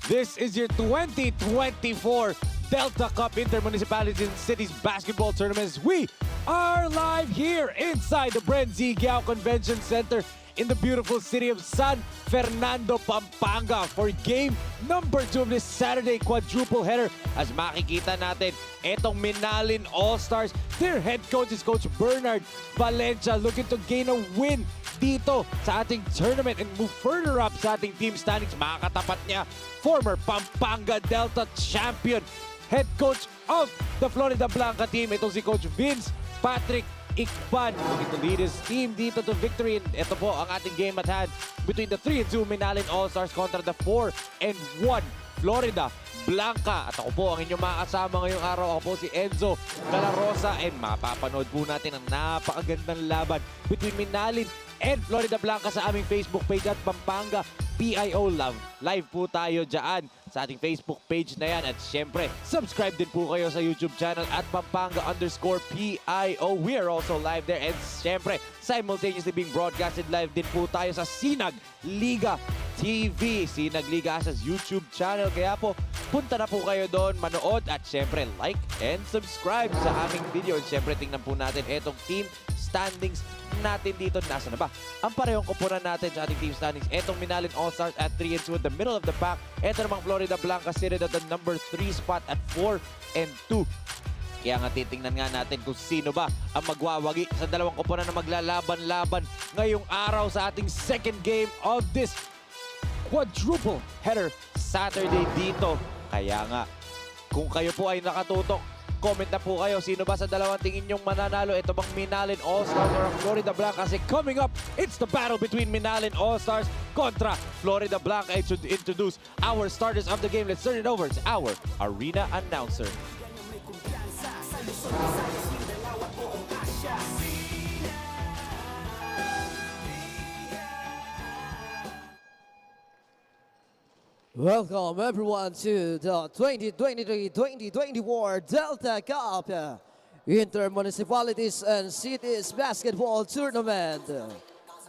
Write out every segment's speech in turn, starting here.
This is your 2024 Delta Cup Inter-Municipalities-Cities Basketball Tournaments. We are live here inside the Brenzigao Convention Center in the beautiful city of San Fernando, Pampanga for game number 2 of this Saturday quadruple header. As makikita natin, etong Minalin All-Stars, their head coach is Coach Bernard Valencia, looking to gain a win dito sa ating tournament and move further up sa ating team standings. Makakatapat niya former Pampanga Delta champion, head coach of the Florida Blanca team. Ito si Coach Vince Patrick Ikban, looking to lead his team dito to victory. And ito po ang ating game at hand between the 3-2 Minalin All-Stars kontra the 4-1 Florida Blanca. At ako po ang inyong makakasama ngayong araw. Ako po si Enzo Calarosa and mapapanood po natin ang napakagandang laban between Minalin and Florida Blanca sa aming Facebook page at Pampanga PIO Love. Live po tayo dyan sa ating Facebook page na yan. At syempre, subscribe din po kayo sa YouTube channel at Pampanga_PIO. We are also live there. And syempre, simultaneously being broadcasted live din po tayo sa Sinag Liga TV. Sinag Liga as YouTube channel. Kaya po, punta na po kayo doon, manood at syempre, like and subscribe sa aming video. And syempre, tingnan po natin etong team standings natin dito. Nasa na ba ang parehong kupunan natin sa ating team standings? Etong Minalin All-Stars at 3-2 at the middle of the pack. Eto namang Florida Blanca seated at the number 3 spot at 4-2. Kaya nga titingnan nga natin kung sino ba ang magwawagi sa dalawang kupunan na maglalaban-laban ngayong araw sa ating second game of this quadruple header Saturday dito. Kaya nga, kung kayo po ay nakatutok, comment na po kayo. Sino ba sa dalawang tingin nyong mananalo? Ito bang Minalin All-Stars or ang Florida Blanca? Kasi coming up, it's the battle between Minalin All-Stars kontra Florida Blanca. I should introduce our starters of the game. Let's turn it over to our arena announcer. Welcome everyone to the 2023-2024 Delta Cup Inter-Municipalities and Cities Basketball Tournament,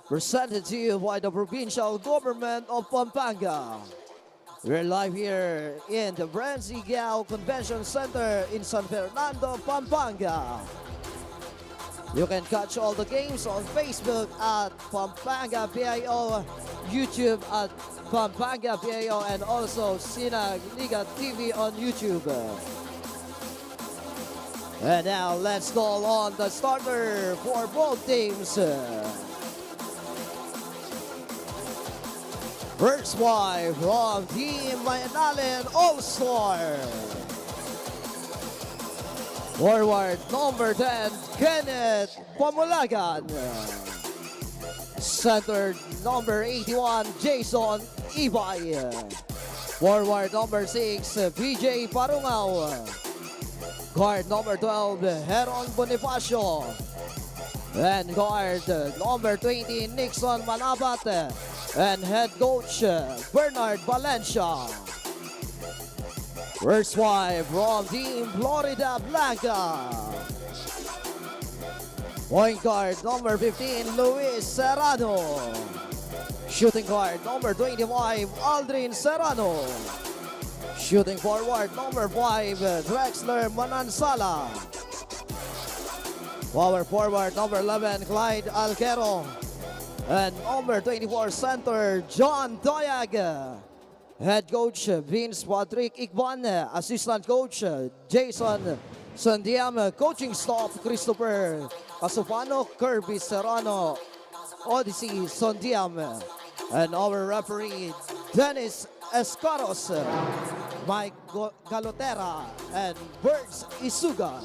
presented to you by the Provincial Government of Pampanga. We're live here in the Brenzigao Convention Center in San Fernando, Pampanga. You can catch all the games on Facebook at Pampanga PIO, YouTube at Pampanga PIO, and also Sinag Liga TV on YouTube. And now let's call on the starter for both teams. First wife from Team Minalin All-Star. Forward number 10, Kenneth Pamulagan. Center number 81, Jason Ibay. Forward number 6, PJ Parungaw. Guard number 12, Heron Bonifacio. And guard number 20, Nixon Manabat. And head coach, Bernard Valencia. First wife from Team Florida Blanca. Point guard number 15, Luis Serrano. Shooting guard number 25, Aldrin Serrano. Shooting forward number 5, Drexler Manansala. Power forward number 11, Clyde Alquero. And number 24, center, John Doyag. Head coach, Vince Patrick Ikban. Assistant coach, Jason Sandiam. Coaching staff, Christopher Asufano, Kirby Serrano, Odyssey Sandiam. And our referee, Dennis Escaros, Mike Galotera, and Bergs Isuga.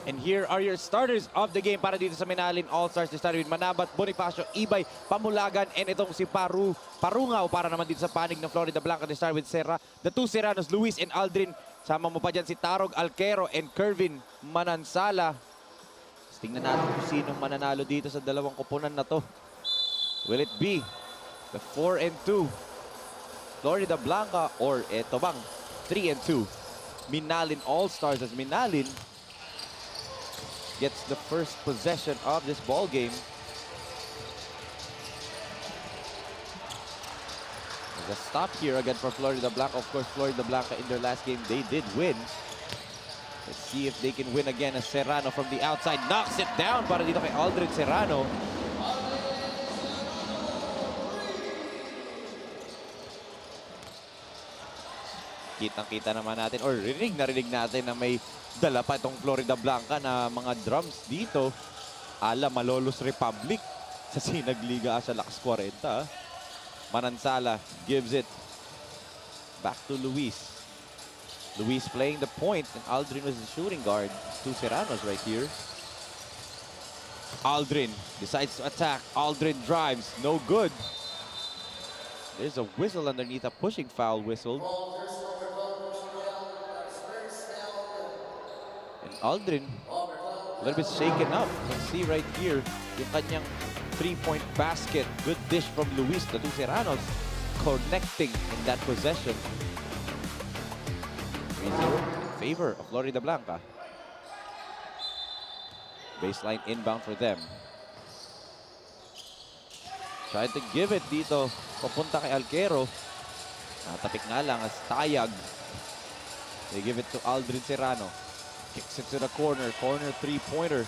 And here are your starters of the game para dito sa Minalin All-Stars. They started with Manabat, Bonifacio, Ibay, Pamulagan, and itong si Parungaw para naman dito sa panig ng Florida Blanca. They started with the two Serranos, Luis and Aldrin. Sama mo pa dyan si Tarog Alquero and Kervin Manansala. Tingnan natin kung sinong mananalo dito sa dalawang koponan na to. Will it be the 4-2 Florida Blanca or eto bang 3-2 Minalin All-Stars, as Minalin gets the first possession of this ball game. There's a stop here again for Florida Blanca. Of course, Florida Blanca in their last game, they did win. Let's see if they can win again as Serrano from the outside knocks it down para dito kay Aldrin Serrano. Kitang-kita naman natin, or rinig natin na may dala pa itong Florida Blanca na mga drums dito. Ala Malolos Republic sa Sinagliga sa Lakas 40. Manansala gives it back to Luis. Luis playing the point, and Aldrin was the shooting guard. Two Serranos right here. Aldrin decides to attack. Aldrin drives, no good. There's a whistle underneath, a pushing foul whistle. And Aldrin, a little bit shaken up. You can see right here, yung kanyang three-point basket. Good dish from Luis. The two Serranos connecting in that possession. 3-0 in favor of Florida Blanca. Baseline inbound for them. Tried to give it dito. Papunta kay Alquero. Natapik nga lang as Tayag. They give it to Aldrin Serrano. Kicks it to the corner. Corner three-pointer.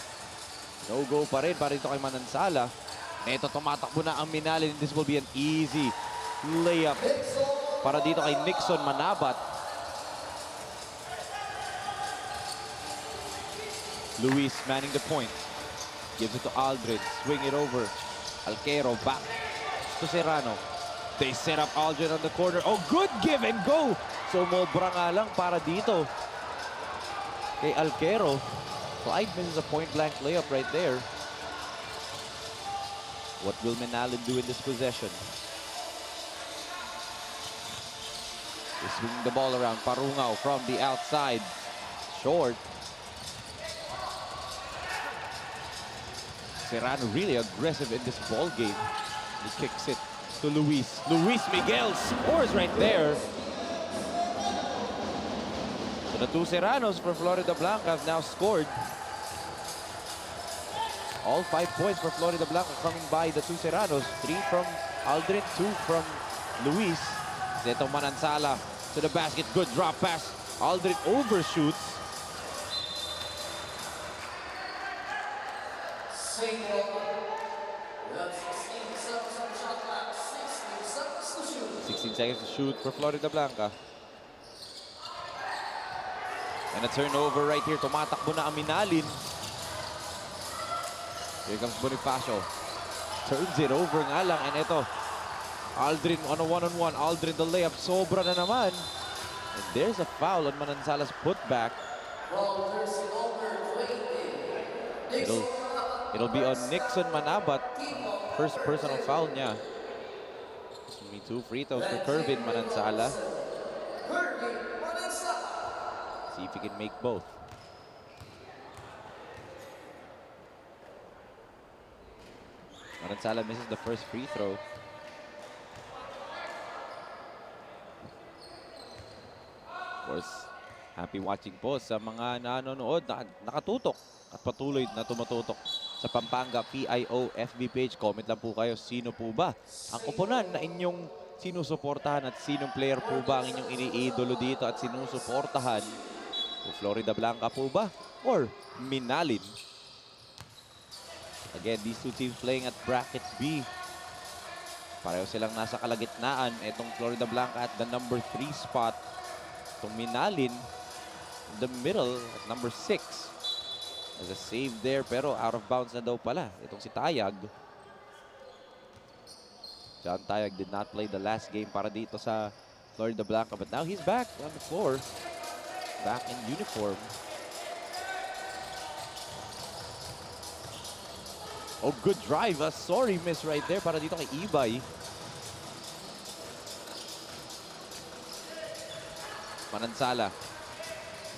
No-go pa rin para dito kay Manansala. Neto tumatakbo na ang Minalin. This will be an easy layup para dito kay Nixon Manabat. Luis manning the point. Gives it to Aldrin. Swing it over. Alquero back to Serrano. They set up Aldrin on the corner. Oh, good give and go. Sumobra nga lang para dito kay Alquero. Clyde misses a point-blank layup right there. What will Minalin do in this possession? They swing the ball around. Parungaw from the outside. Short. Serrano really aggressive in this ball game. He kicks it to Luis. Luis Miguel scores right there. So the two Serranos for Florida Blanca have now scored. All 5 points for Florida Blanca coming by the two Serranos. 3 from Aldrin, 2 from Luis. Zeto Manansala to the basket. Good drop pass. Aldrin overshoots. 16 seconds to shoot for Florida Blanca. And a turnover right here. Tumatakbo na ang Minalin. Here comes Bonifacio. Turns it over nga lang. And ito, Aldrin on a one-on-one. Aldrin the layup. Sobra na naman. And there's a foul on Manansala's putback. It'll be on Nixon Manabat. First personal foul niya. This will be 2 free throws for Kervin Manansala. See if he can make both. Manansala misses the first free throw. Of course, happy watching po sa mga nanonood, nakatutok at patuloy na tumatutok sa Pampanga PIO FB page. Comment lang po kayo, sino po ba ang koponan na inyong sinusuportahan at sinong player po ba ang inyong iniidolo dito at sinusuportahan? Florida Blanca po ba or Minalin? Again, these two teams playing at bracket B. Pareho silang nasa kalagitnaan. Itong Florida Blanca at the number 3 spot. Itong Minalin in the middle at number 6. There's a save there pero out of bounds na daw pala. Itong si Tayag. John Tayag did not play the last game para dito sa Florida Blanca, but now he's back on the floor. Back in uniform. Oh, good drive. A sorry miss right there para dito kay Ibay. Manansala.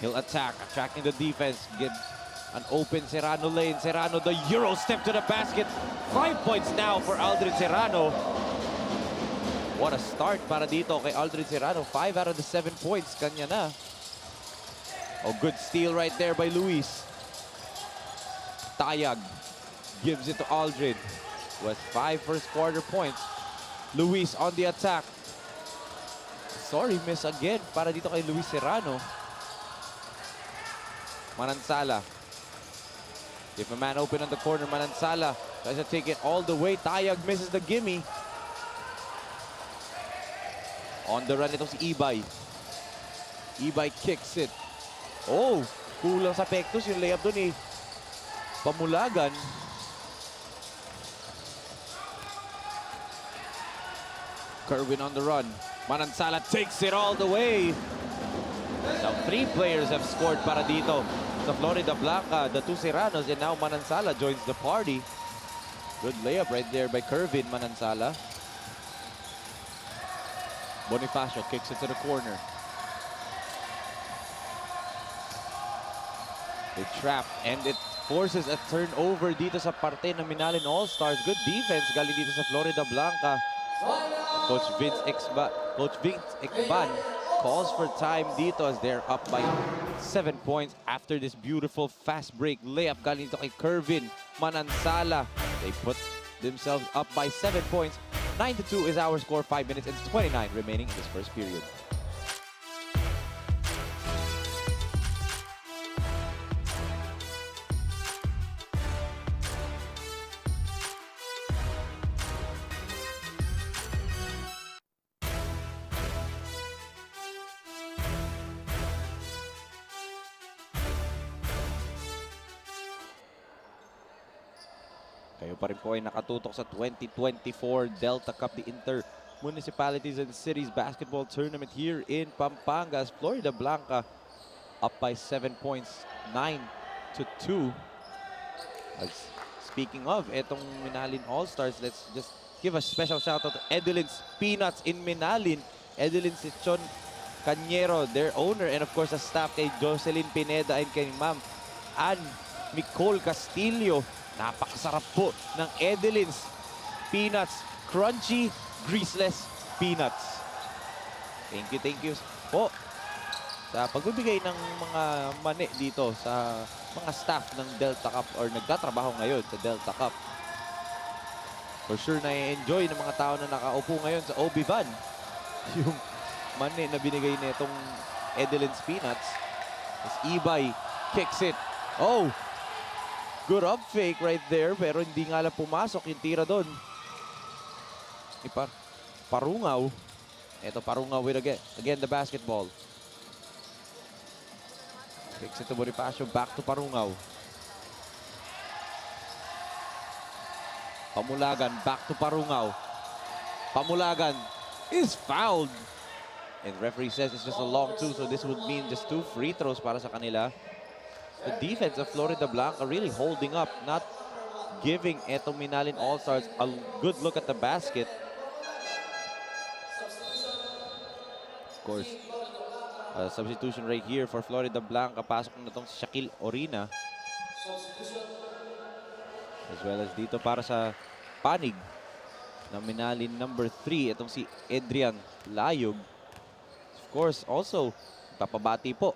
He'll attack, attracting the defense. Get an open Serrano lane. Serrano, the Euro step to the basket. 5 points now for Aldrin Serrano. What a start para dito kay Aldrin Serrano. 5 out of the 7 points. Kanya na. Oh, good steal right there by Luis. Tayag gives it to Aldrin. Was 5 first quarter points. Luis on the attack. Sorry, miss again para dito kay Luis Serrano. Manansala. If a man open on the corner, Manansala tries to take it all the way. Tayag misses the gimme. On the run ito si Ibay. Ibay kicks it. Oh, kulang sa Pectus yung layup dun eh. Pamulagan. Kerwin on the run. Manansala takes it all the way. Now 3 players have scored para dito sa Florida Blanca. The 2 Serranos and now Manansala joins the party. Good layup right there by Kerwin Manansala. Bonifacio kicks it to the corner. They trap and it forces a turnover dito sa parte ng Minalin All-Stars. Good defense galing dito sa Florida Blanca. Coach Vince Ekban calls for time dito as they're up by 7 points after this beautiful fast break layup galing dito kay Kerwin Manansala. They put themselves up by 7 points. 9-2 is our score. 5 minutes and 29 remaining in this first period. Kayo pa rin po ay nakatutok sa 2024 Delta Cup, the Inter-Municipalities and Cities Basketball Tournament here in Pampanga as Florida Blanca up by 7 points, 9-2. As speaking of, etong Minalin All-Stars, let's just give a special shout out to Edelin's Peanuts in Minalin. Edelin Sichon Cañero, their owner, and of course the staff kay Jocelyn Pineda and kay Ma'am Ann Nicole Castillo. Napakasarap po ng Edelin's Peanuts. Crunchy, greaseless peanuts. Thank you po sa pagbibigay ng mga mani dito sa mga staff ng Delta Cup or nagtatrabaho ngayon sa Delta Cup. For sure na-enjoy ng mga tao na nakaupo ngayon sa OB van yung mani na binigay nitong Edelin's Peanuts. As Ibay kicks it. Oh! Good up fake right there, pero hindi nga lang pumasok yung tira doon. Parungaw. Ito, Parungaw with again the basketball. Kicks it to Bonifacio, back to Parungaw. Pamulagan, back to Parungaw. Pamulagan is fouled. And referee says it's just a long 2, so this would mean just 2 free throws para sa kanila. The defense of Florida Blanca really holding up, not giving etong Minalin All-Stars a good look at the basket. Of course, substitution right here for Florida Blanca. Pasok na itong si Shaquille Orina. As well as dito para sa panig ng Minalin number 3, itong si Adrian Layog. Of course, also, papabati po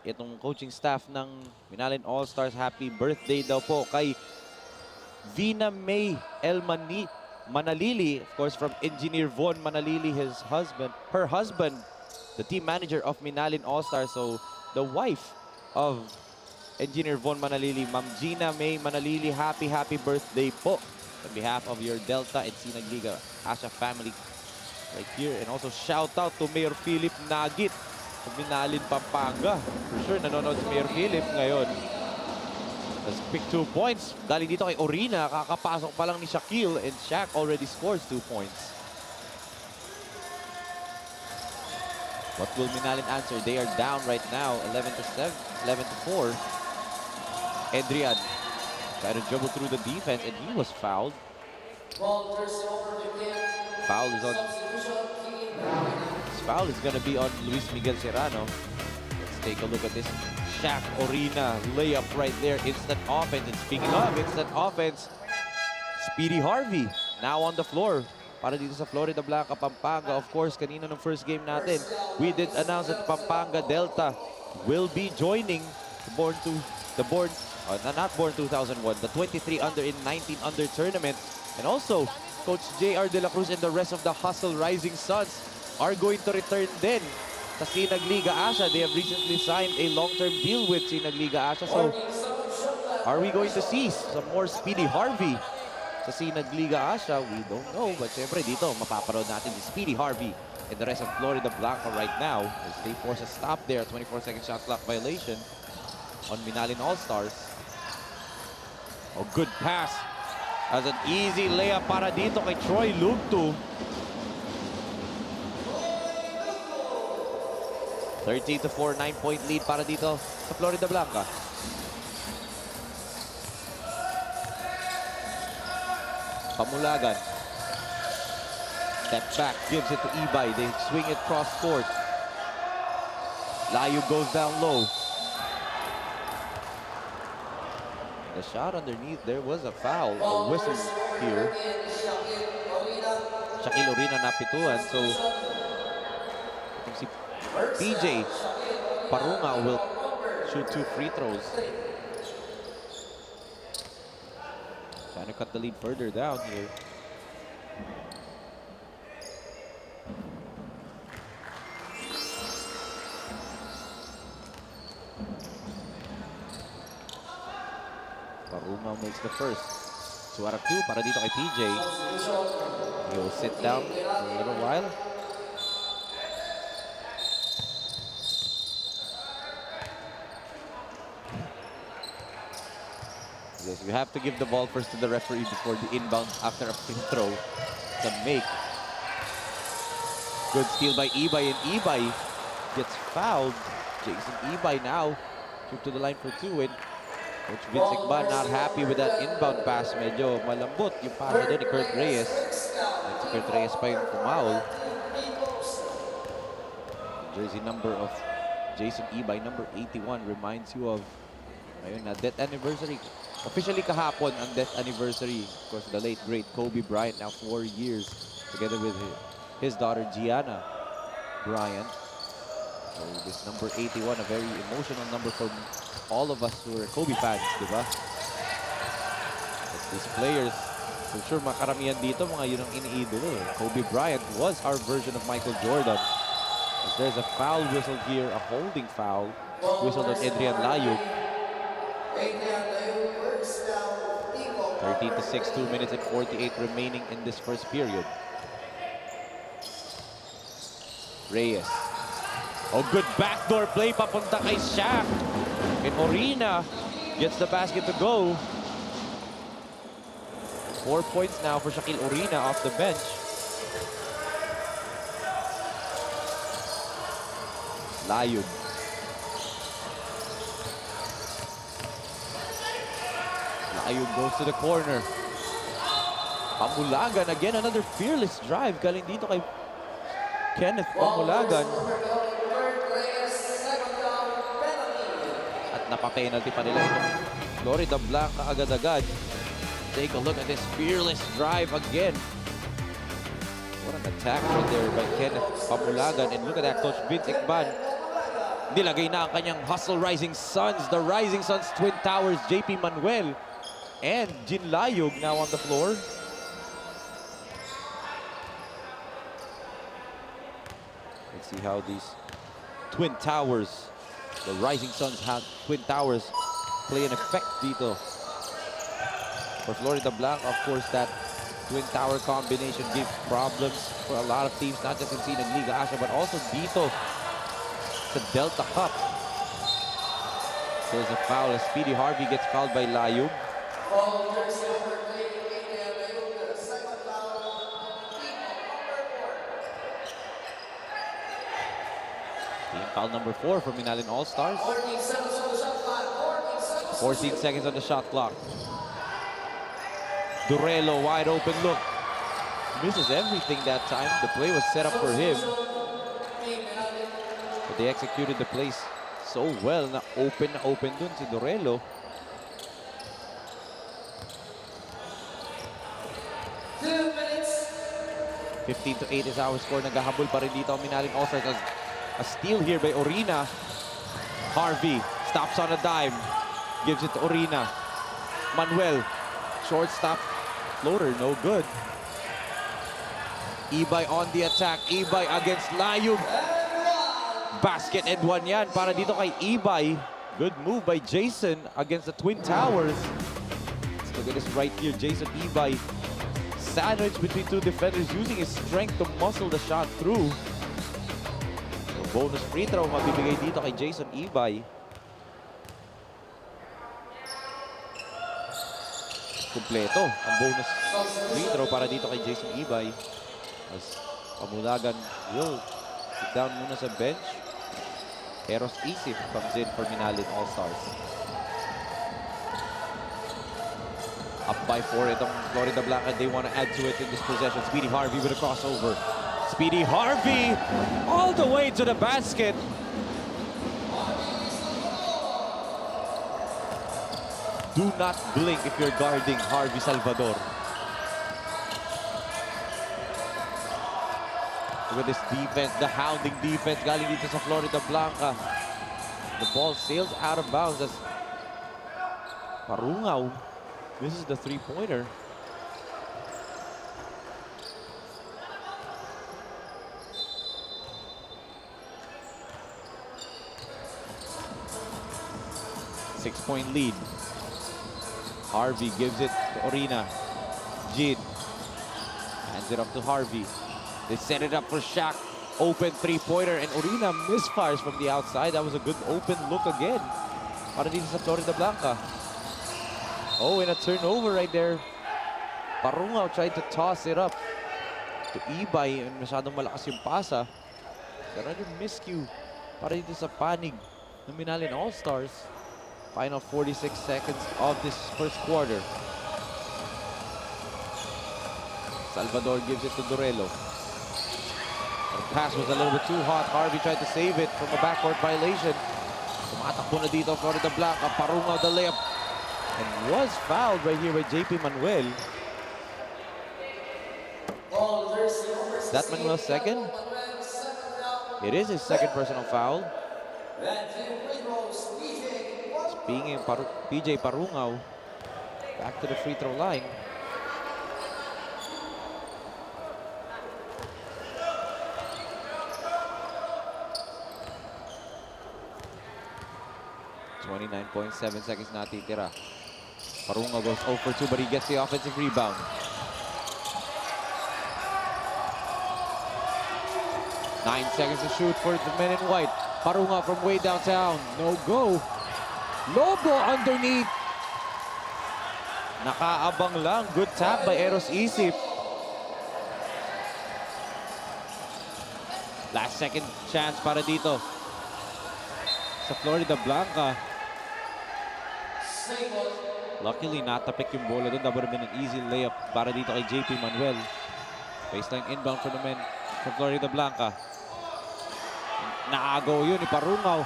itong coaching staff ng Minalin All-Stars. Happy birthday daw po kay Vina May Manalili, of course, from Engineer Von Manalili, her husband, the team manager of Minalin All-Stars. So, the wife of Engineer Von Manalili, Ma'am Gina May Manalili, happy birthday po on behalf of your Delta and Sinagliga Asha family right here. And also, shout out to Mayor Philip Nagit, Minalin, Pampanga. For sure, nanonood si Mayor Philip ngayon. Let's pick 2 points. Galing dito kay Orina, kakapasok pa lang ni Shaquille, and Shaq already scores 2 points. What will Minalin answer? They are down right now, 11-7, 11-4. Adrian tried to dribble through the defense, and he was fouled. Foul is on. This foul is going to be on Luis Miguel Serrano. Let's take a look at this. Shaq Orina layup right there. Instant offense. And speaking of instant offense, Speedy Harvey now on the floor. Para dito sa Florida Blanca, Pampanga. Of course, kanina ng first game natin, we did announce that Pampanga Delta will be joining not born 2001, the 23 under in 19 under tournament. And also, Coach J.R. De La Cruz and the rest of the Hustle Rising Suns are going to return din sa Sinag Liga Asia. They have recently signed a long-term deal with Sinag Liga Asia. So, are we going to see some more Speedy Harvey sa Sinag Liga Asia? We don't know. But syempre dito, mapaparoon natin si Speedy Harvey and the rest of Florida Blanca right now as they force a stop there. 24-second shot clock violation on Minalin All-Stars. Oh, good pass. As an easy layup para dito kay Troy Lugtu. 13-4, 9-point lead para dito sa Florida Blanca. Pamulagan. Step back, gives it to Ibay. They swing it cross court. Layu goes down low. The shot underneath, there was a foul, a whistle here. Shaquille Orina napituan, so I think si PJ Parunga will shoot 2 free throws. Trying to cut the lead further down here. Parunga makes the first. 2 out of 2 para dito kay PJ. He will sit down for a little while. Yes, you have to give the ball first to the referee before the inbound after a free throw. It's a make. Good steal by Ibay, and Ibay gets fouled. Jason Ibay now took to the line for 2, and Coach Vince Igban not happy with that inbound pass. Medyo malambot yung pasa doon ni Kurt Reyes. At si Kurt Reyes pa yung pumaul. Jersey number of Jason Ibay, number 81, reminds you of ayun na, death anniversary. Officially kahapon ang death anniversary. Of course, the late great Kobe Bryant, now 4 years, together with his daughter Gianna Bryant. So this number 81, a very emotional number for all of us who are Kobe fans, di ba? These players, for sure makaramihan dito, mga yun ang iniidolo. Kobe Bryant was our version of Michael Jordan. As there's a foul whistle here, a holding foul whistled on Adrian Layug. 13-6, 2 minutes and 48 remaining in this first period. Reyes. Oh, good backdoor play papunta kay Shaq. And Orina gets the basket to go. 4 points now for Shaquille Orina off the bench. Layug. Layug goes to the corner. Pamulagan again, another fearless drive. Galing dito kay Kenneth Pamulagan. At napa-penalty pa nila itong Florida Blanca agad-agad. Take a look at this fearless drive again. What an attack right there by Kenneth Pamulagan. And look at that, Coach Vince Igban. Nilagay na ang kanyang Hustle Rising Suns. The Rising Suns Twin Towers, JP Manuel and Jin Layug now on the floor. Let's see how these Twin Towers, the Rising Suns have Twin Towers play an effect dito. For Florida Blanca, of course, that Twin Tower combination gives problems for a lot of teams, not just in Sinag Liga Asia, but also dito sa Delta Cup. There's a foul as Speedy Harvey gets fouled by Layug. Team foul number 4 from Minalin All-Stars. 14 seconds on the shot clock. Durelo, wide open look. Misses everything that time. The play was set up for him. But they executed the plays so well na open dun si Durelo. 15-8 is our score. Naghahabol pa rin dito ang Minalin All-Stars. A steal here by Orina. Harvey stops on a dime. Gives it to Orina. Manuel, shortstop. Floater, no good. Ibay on the attack. Ibay against Layug. Basket and one yan para dito kay Ibay. Good move by Jason against the Twin Towers. Let's look at this right here. Jason Ibay. Sandwich between two defenders using his strength to muscle the shot through. So bonus free throw mabibigay dito kay Jason Ibay. Kompleto ang bonus free throw para dito kay Jason Ibay. As Pamulagan will sit down muna sa bench. Eros Isip comes in for Minalin All-Stars. Up by 4 itong Florida Blanca. They want to add to it in this possession. Speedy Harvey with a crossover. Speedy Harvey all the way to the basket. Do not blink if you're guarding Harvey Salvador. Look at this defense, the hounding defense galing dito sa Florida Blanca. The ball sails out of bounds as Parungaw misses the three-pointer. Six-point lead. Harvey gives it to Orina. Jid hands it up to Harvey. They set it up for Shaq. Open three-pointer and Orina misfires from the outside. That was a good open look again para dito sa Florida Blanca. Oh, and a turnover right there. Parungaw tried to toss it up to Ibay and masyadong malakas yung pasa. Pero yung miscue para dito sa panig ng Minalin All-Stars. Final 46 seconds of this first quarter. Salvador gives it to Durelo. The pass was a little bit too hot. Harvey tried to save it from a backcourt violation. Tumatakbo na dito Florida Blanca. Parungaw the layup. And was fouled right here by JP Manuel. Is that Manuel's second? It is his second personal foul. Speaking of PJ Parungaw, back to the free throw line. .7 seconds natitira. Parungaw goes 0 for 2, but he gets the offensive rebound. Nine seconds to shoot for the men in white. Parungaw from way downtown. No go. Lobo underneath. Nakaabang lang. Good tap by Eros Isip. Last second chance para dito sa Florida Blanca. Luckily, natapik yung bola doon. That would have been an easy layup para dito kay JP Manuel. Baseline inbound for the men from Florida Blanca. Naagaw yun ni Parungaw.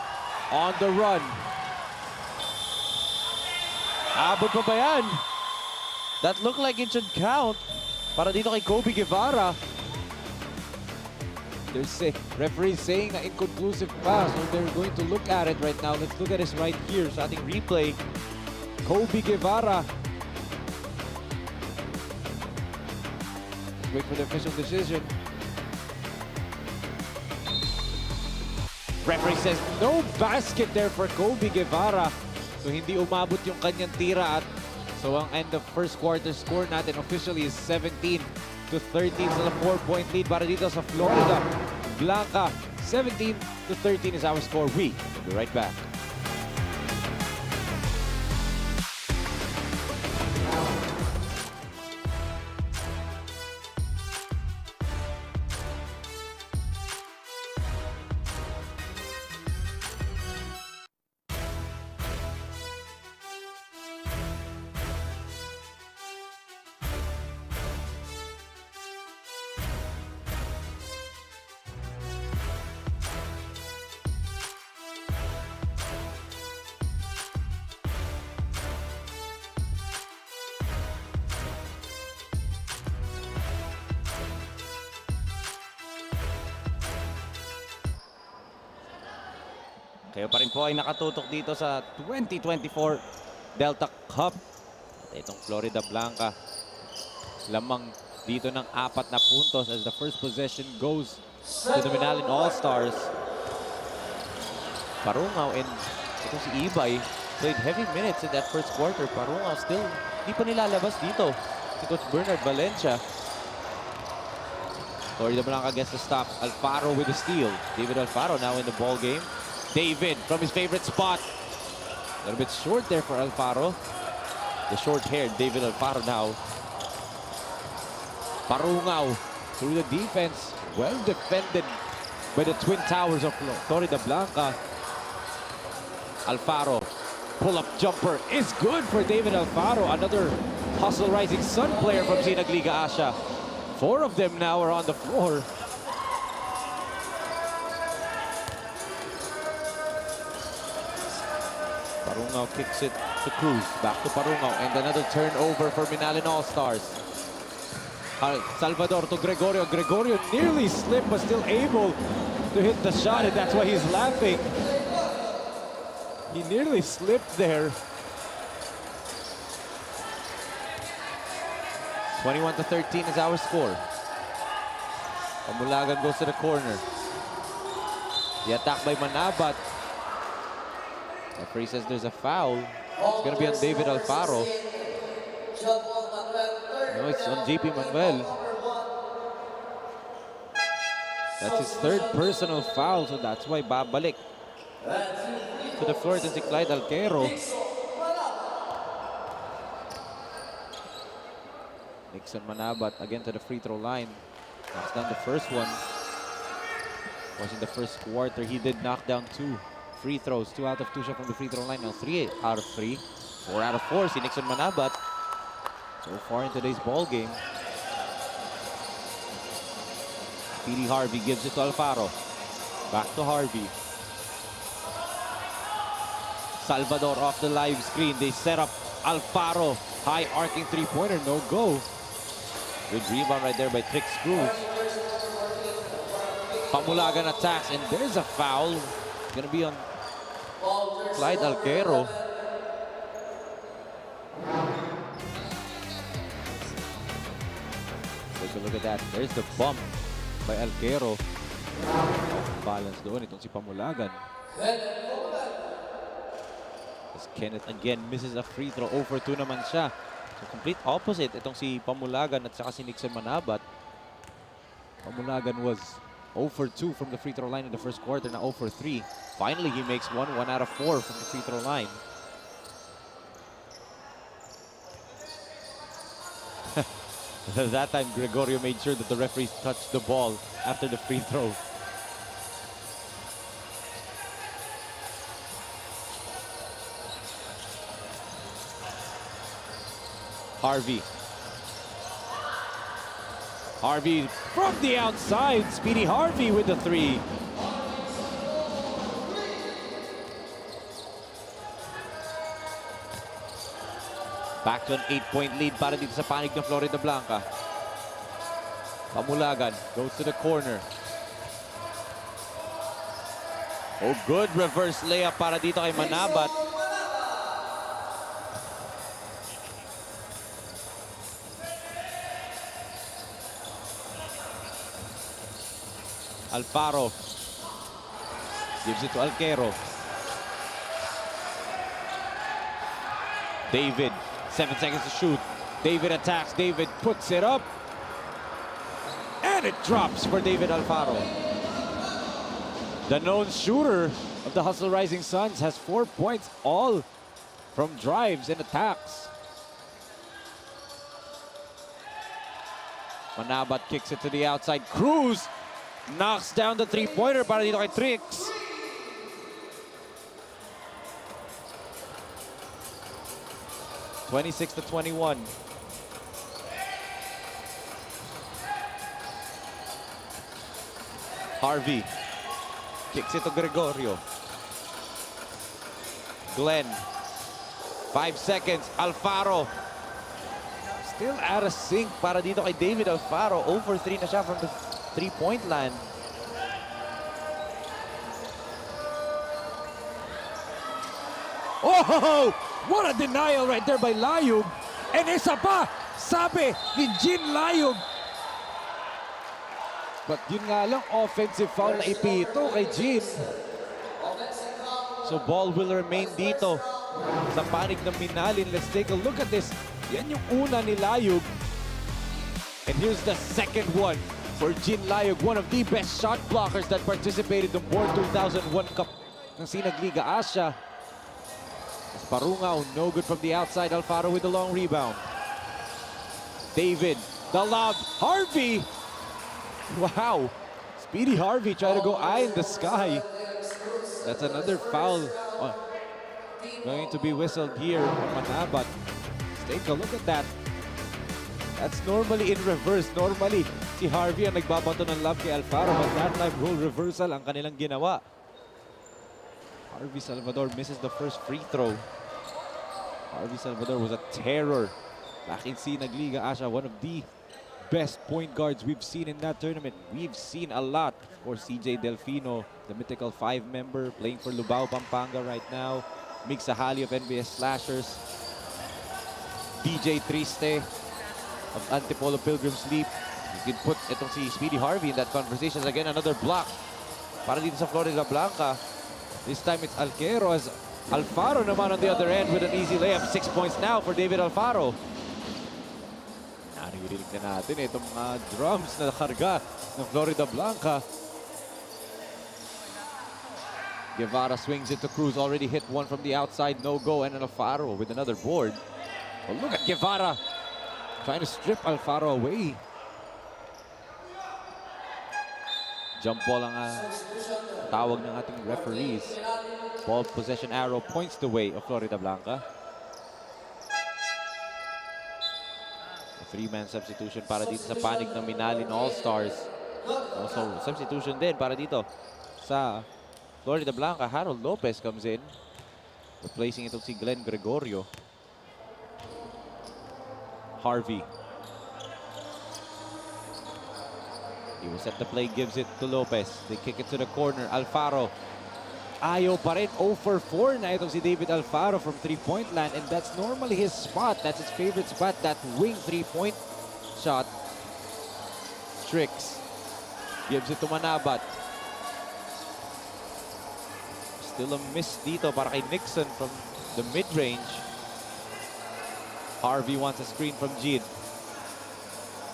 On the run. Abot pa ba yan? That looked like it should count. Para dito kay Kobe Guevara. There's referee saying na inconclusive pass. So they're going to look at it right now. Let's look at this right here sa ating replay. Kobe Guevara. Let's wait for the official decision. Referee says no basket there for Kobe Guevara. So hindi umabot yung kanyang tira at so ang end of first quarter score natin officially is 17-13 sa 4-point lead para dito sa Florida Blanca. 17-13 is our score. We will be right back. Kayo pa rin po ay nakatutok dito sa 2024 Delta Cup. At itong Florida Blanca lamang dito ng 4 na puntos as the first possession goes to the Minalin All-Stars. Parungaw and ito si Ibay played heavy minutes in that first quarter. Parungaw still di pa nilalabas dito. Si Coach Bernard Valencia. Florida Blanca gets the stop. Alfaro with the steal. David Alfaro now in the ball game. David from his favorite spot. A little bit short there for Alfaro. The short-haired David Alfaro now. Parungaw through the defense. Well defended by the Twin Towers of Florida Blanca. Alfaro. Pull-up jumper is good for David Alfaro. Another Hustle Rising Sun player from Sinag Liga Asia. 4 of them now are on the floor. Parungaw kicks it to Cruz. Back to Parungaw. And another turnover for Minalin All-Stars. Salvador to Gregorio. Gregorio nearly slipped but still able to hit the shot. And that's why he's laughing. He nearly slipped there. 21-13 is our score. Pamulagan goes to the corner. The attack by Manabat. Referee says there's a foul. It's going to be on David Alfaro. No, it's on JP Manuel. That's his 3rd personal foul, so that's why babalik to the floor. It's Clyde Alquero. Nixon Manabat again to the free throw line. That's done the first one. Was in the first quarter. He did knock down 2 free throws. 2 out of 2 shot from the free throw line. Now 3 out of 3. 4 out of 4. See Nixon Manabat so far in today's ball game. Speedy Harvey gives it to Alfaro. Back to Harvey. Salvador off the live screen. They set up Alfaro. High arcing three-pointer. No go. Good rebound right there by Trix Cruz. Pamulagan attacks, and there's a foul. It's gonna be on Clyde Alquero. Take a look at that. There's the bump by Alquero. Balance doon itong si Pamulagan. As Kenneth again misses a free throw. 0 for 2 naman siya. So complete opposite itong si Pamulagan at saka si Nixon Manabat. Pamulagan was 0 for 2 from the free throw line in the first quarter. Now 0 for 3. Finally, he makes 1 out of 4 from the free throw line. That time, Gregorio made sure that the referees touched the ball after the free throw. Harvey. Harvey from the outside. Speedy Harvey with the 3. Back to an 8-point lead para dito sa panig ng Florida Blanca. Pamulagan goes to the corner. Oh, good reverse layup para dito kay Manabat. Alfaro gives it to Alquero. David, 7 seconds to shoot. David attacks. David puts it up. And it drops for David Alfaro. The known shooter of the Hustle Rising Suns has 4 points, all from drives and attacks. Manabat kicks it to the outside. Cruz knocks down the three-pointer para dito kay Trix. (26-21). Harvey kicks it to Gregorio. Glenn. 5 seconds. Alfaro. Still out of sync para dito kay David Alfaro. 0 for 3 na siya from the three-point line. Oh! What a denial right there by Layug. And isa pa, sabi ni Jean Layug. But yun nga lang, offensive foul na ipito kay Jean. So ball will remain dito sa panig ng Minalin. Let's take a look at this. Yan yung una ni Layug. And here's the second one for Jean Layug, one of the best shot blockers that participated in the Board 2001 Cup ng Sinagliga Asia. Parungaw, no good from the outside. Alfaro with the long rebound. David, the lob. Harvey! Wow. Speedy Harvey trying to go eye in the sky. That's another foul. Going to be whistled here on Manabat. Let's take a look at that. That's normally in reverse. Normally, si Harvey ang nagbabato ng lob kay Alfaro. But that time, role reversal ang kanilang ginawa. Harvey Salvador misses the first free throw. Harvey Salvador was a terror back in Sinagliga Asia. One of the best point guards we've seen in that tournament. We've seen a lot. Of course, CJ Delfino, the mythical 5-member, playing for Lubao, Pampanga right now. Mig Sahali of NBS Slashers. DJ Triste of Antipolo Pilgrims Leap. You can put itong si Speedy Harvey in that conversation. Again, another block para dito sa Florida Blanca. This time it's Alquero as Alfaro naman on the other end with an easy layup. 6 points now for David Alfaro. Naririnig na natin itong mga drums na karga ng Florida Blanca. Guevara swings it to Cruz. Already hit one from the outside. No go. And Alfaro with another board. Oh, look at Guevara trying to strip Alfaro away. Jump ball ang tawag ng ating referees. Ball possession arrow points the way of Florida Blanca. A 3-man substitution para dito sa panig ng Minalin All-Stars. Also, substitution din para dito sa Florida Blanca. Harold Lopez comes in, replacing itong si Glenn Gregorio. Harvey. He will set the play, gives it to Lopez. They kick it to the corner. Alfaro. Ayaw pa rin. 0 for 4 na itong si David Alfaro from 3-point land. And that's normally his spot. That's his favorite spot. That wing 3-point shot. Tricks. Gives it to Manabat. Still a miss dito para kay Nixon from the mid-range. Harvey wants a screen from Jid.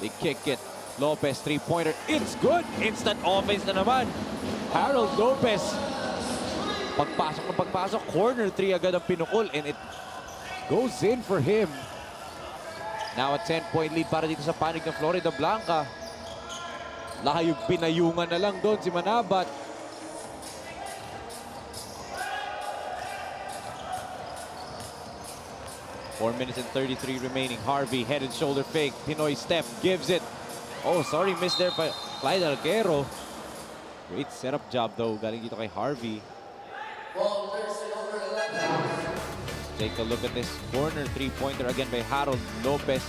They kick it. Lopez, 3-pointer. It's good. Instant offense na naman. Harold Lopez. Pagpasok ng pagpasok. Corner 3 agad ang pinukol. And it goes in for him. Now a 10-point lead para dito sa panig ng Florida Blanca. Layug pinayungan na lang doon si Manabat. Four minutes and 33 remaining. Harvey, head and shoulder fake. Pinoy step, gives it. Oh, sorry, missed there by Clyde Alquero. Great setup job though, galing dito kay Harvey. Take a look at this corner 3-pointer again by Harold Lopez.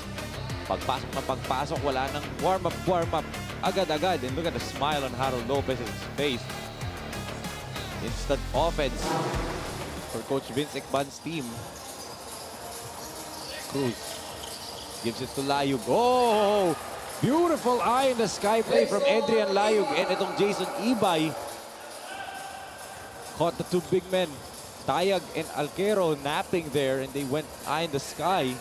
Pagpasok na pagpasok, wala nang warm-up agad-agad. And look at the smile on Harold Lopez's face. Instant offense for Coach Vince Icban's team. Cruz gives it to Layug. Oh! Beautiful eye in the sky play from Adrian Layug and itong Jason Ibay. Caught the two big men, Tayag and Alquero, napping there, and they went eye in the sky.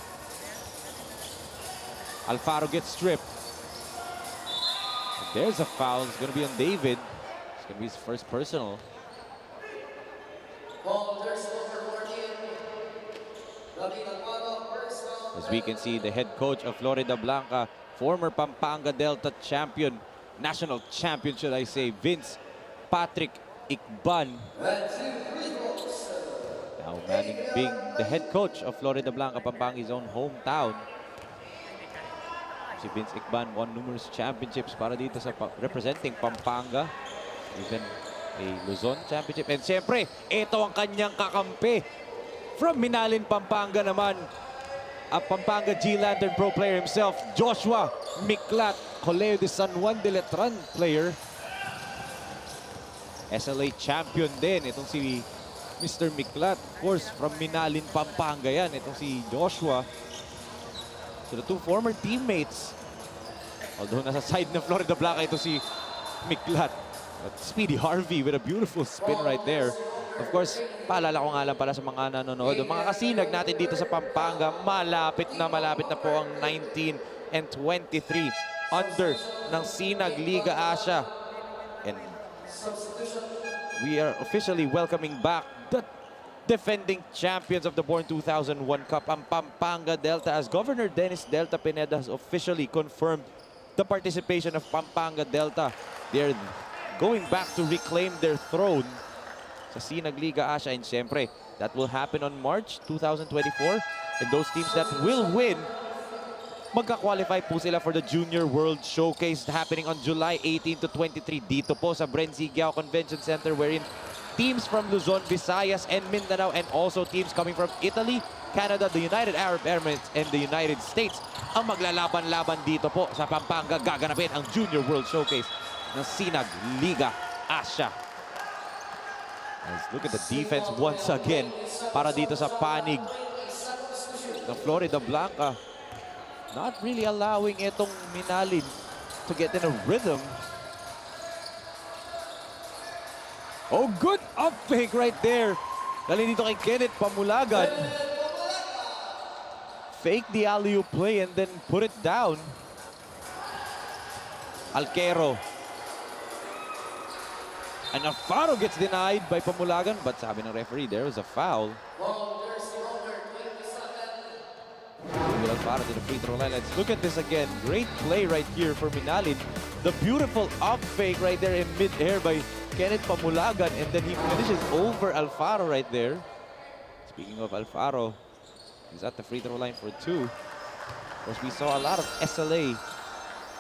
Alfaro gets stripped. And there's a foul. It's going to be on David. It's going to be his first personal. As we can see, the head coach of Florida Blanca, former Pampanga Delta champion, national champion should I say, Vince Patrick Icban. Now manning being the head coach of Florida Blanca, Pampanga's own hometown. Si Vince Icban won numerous championships para dito sa representing Pampanga. Even a Luzon championship. And siyempre, ito ang kanyang kakampi. From Minalin, Pampanga naman, a Pampanga G-Lantern Pro player himself, Joshua Miklat, Coleo de San Juan de Letran player. SLA champion din itong si Mr. Miklat. Of course, from Minalin, Pampanga yan. Ito si Joshua. So the two former teammates. Although nasa side ng Florida Blanca ito si Miklat. But Speedy Harvey with a beautiful spin right there. Of course, paalala ko nga lang pala sa mga nanonood. Mga kasinag natin dito sa Pampanga, malapit na po ang 19 and 23 under ng Sinag Liga Asia. And we are officially welcoming back the defending champions of the Born 2001 Cup, ang Pampanga Delta, as Governor Dennis Delta Pineda has officially confirmed the participation of Pampanga Delta. They're going back to reclaim their throne sa Sinag Liga Asia, and siyempre, that will happen on March 2024. And those teams that will win, magka-qualify po sila for the Junior World Showcase happening on July 18 to 23 dito po sa Brenzigiao Convention Center, wherein teams from Luzon, Visayas, and Mindanao, and also teams coming from Italy, Canada, the United Arab Emirates, and the United States ang maglalaban-laban dito po sa Pampanga. Gaganapin ang Junior World Showcase ng Sinag Liga Asia. Let's look at the defense once again para dito sa panig ng Florida Blanca. Not really allowing itong Minalin to get in a rhythm. Oh, good up fake right there. Galing dito kay Kenneth Pamulagan. Fake the alley-oop play and then put it down. Alquero. And Alfaro gets denied by Pamulagan, but sabi ng referee, there was a foul. Alfaro to the free throw line. Let's look at this again. Great play right here for Minalin. The beautiful up fake right there in mid-air by Kenneth Pamulagan, and then he finishes over Alfaro right there. Speaking of Alfaro, he's at the free throw line for two. Of course, we saw a lot of SLA,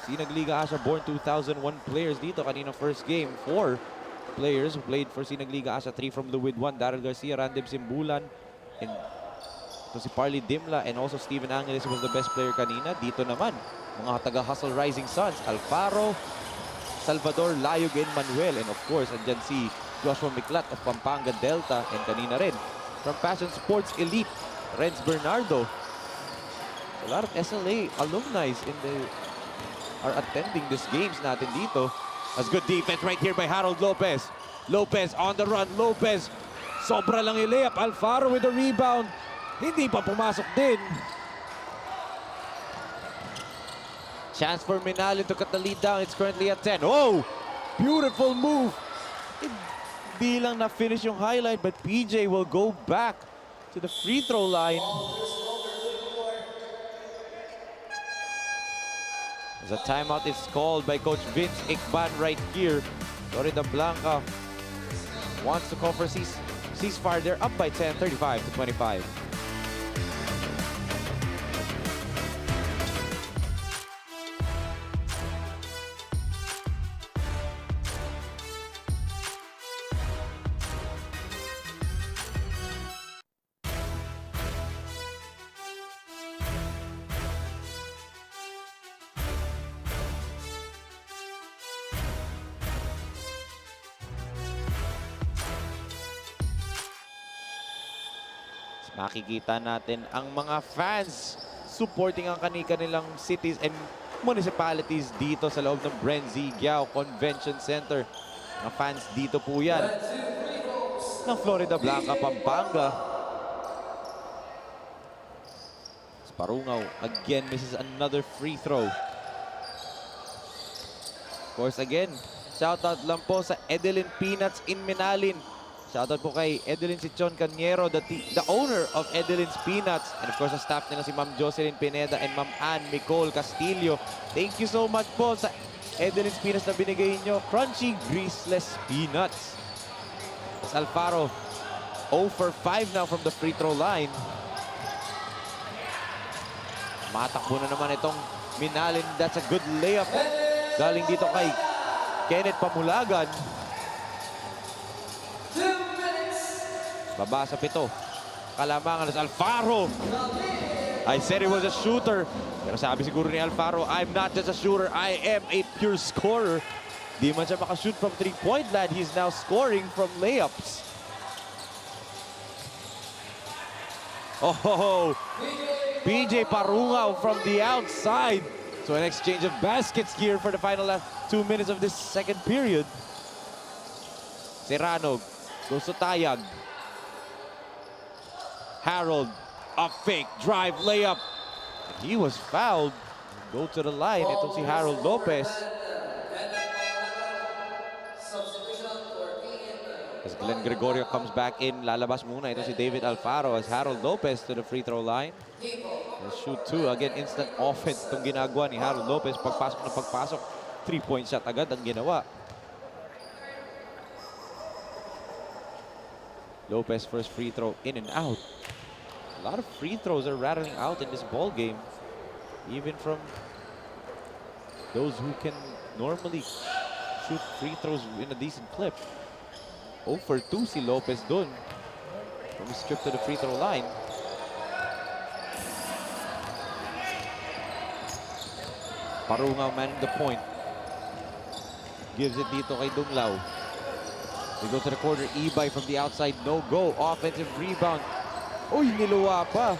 Sinag Liga Asia Born 2001 players dito kanina first game. 4 players who played for Sinag Liga Asia. 3 from the with 1, Daryl Garcia, Randem Simbulan, and ito si Parley Dimla, and also Steven Angeles was the best player kanina. Dito naman, mga taga-hustle Rising Suns, Alfaro, Salvador, Layug, and Manuel. And of course, andyan si Joshua Miklat of Pampanga Delta, and kanina rin from Passion Sports Elite, Renz Bernardo. A lot of SLA alumni are attending these games natin dito. That's good defense right here by Harold Lopez. Lopez on the run. Lopez, sobra lang yung layup. Alfaro with the rebound. Hindi pa pumasok din. Chance for Minalin to cut the lead down. It's currently at 10. Oh! Beautiful move. Hindi lang na-finish yung highlight, but PJ will go back to the free throw line. As a timeout is called by Coach Vince Ikban right here. Florida Blanca wants to call for ceasefire. They're up by 10, 35 to 25. Makikita natin ang mga fans supporting ang kanilang cities and municipalities dito sa loob ng Brenzigiao Convention Center. Mga fans dito po yan ng Florida Blanca, Pampanga. Parungaw again misses another free throw. Of course, again, shoutout lang po sa Edelin Peanuts in Minalin. Shoutout po kay Edelin Sichon Caniero, the owner of Edelin's Peanuts. And of course, sa staff nila si Ma'am Jocelyn Pineda and Ma'am Ann Nicole Castillo. Thank you so much po sa Edelin's Peanuts na binigay nyo. Crunchy, greaseless peanuts. As Alfaro, 0 for 5 now from the free throw line. Matakbo na naman itong Minalin. That's a good layup. Galing dito kay Kenneth Pamulagan. Baba sa 7. Kalamangan sa Alfaro. I said he was a shooter. Pero sabi siguro ni Alfaro, I'm not just a shooter, I am a pure scorer. Di man siya makashoot from 3-point land. He's now scoring from layups. Oh, PJ Parungaw from the outside. So an exchange of baskets here for the final 2 minutes of this second period. Serrano goes to Tayag. Harold, a fake drive layup. He was fouled. Go to the line. Itong si Harold Lopez. As Glenn Gregorio comes back in, lalabas muna ito si David Alfaro as Harold Lopez to the free throw line. He'll shoot two. Again, instant offense itong ginagawa ni Harold Lopez. Pagpasok na pagpasok, 3-point shot agad ang ginawa. Lopez first free throw in and out. A lot of free throws are rattling out in this ball game. Even from those who can normally shoot free throws in a decent clip. 0 for 2 si Lopez dun. From his trip to the free throw line. Parungaw manning the point. Gives it dito kay Dunglao. They go to the corner. Ibay from the outside. No go. Offensive rebound. Uy, niluwa pa.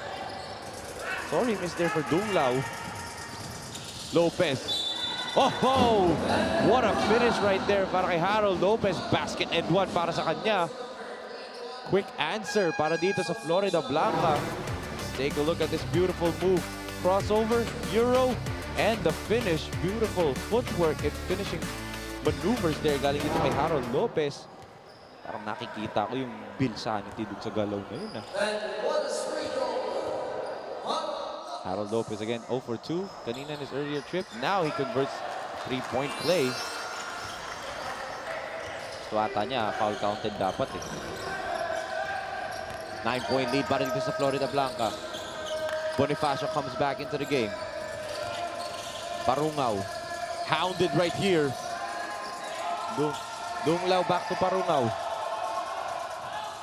Sorry, missed there for Dunglao. Lopez. Oh, what a finish right there para kay Harold Lopez. Basket and one para sa kanya. Quick answer para dito sa Florida Blanca. Let's take a look at this beautiful move. Crossover, Euro, and the finish. Beautiful footwork and finishing maneuvers there galing dito kay Harold Lopez. Parang nakikita ko yung Bill Sanity dun sa galaw na yun. Harold Lopez again, 0 for 2. Kanina in his earlier trip. Now he converts 3-point play. Ito ata niya, foul counted dapat eh. 9-point lead para dito sa Florida Blanca. Bonifacio comes back into the game. Parungaw. Hounded right here. Dunglao back to Parungaw.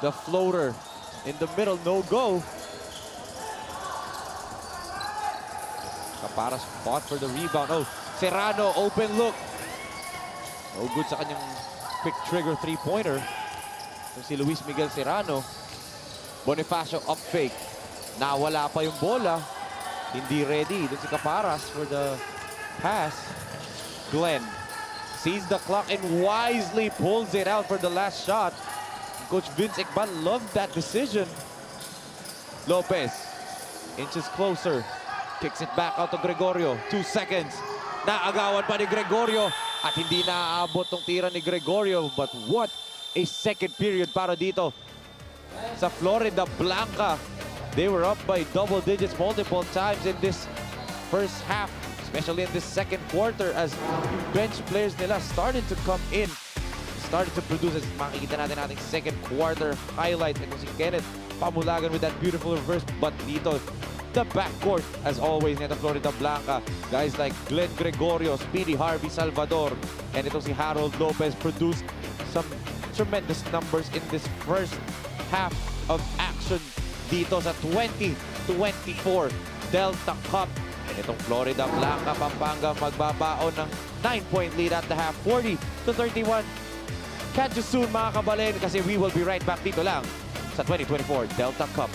The floater in the middle, no go. Caparas fought for the rebound. Oh, Serrano, open look. No good sa kanyang quick trigger three-pointer. Si Luis Miguel Serrano. Bonifacio up fake. Nawala pa yung bola. Hindi ready. Doon si Caparas for the pass. Glenn sees the clock and wisely pulls it out for the last shot. Coach Vince Ecban loved that decision. Lopez inches closer. Kicks it back out to Gregorio. 2 seconds. Naagawan pa ni Gregorio. At hindi naaabot tong tira ni Gregorio. But what a second period para dito sa Florida Blanca. They were up by double digits multiple times in this first half. Especially in this second quarter as bench players nila started to come in. Started to produce as makikita natin ating second quarter highlight. Ito si Kenneth Pamulagan with that beautiful reverse. But dito, the backcourt, as always, nito Florida Blanca. Guys like Glenn Gregorio, Speedy Harvey Salvador, and ito si Harold Lopez produced some tremendous numbers in this first half of action dito sa 2024 Delta Cup. And itong Florida Blanca, Pampanga magbabaon ng 9-point lead at the half, 40-31. Catch you soon mga kabalin kasi we will be right back dito lang sa 2024 Delta Cup.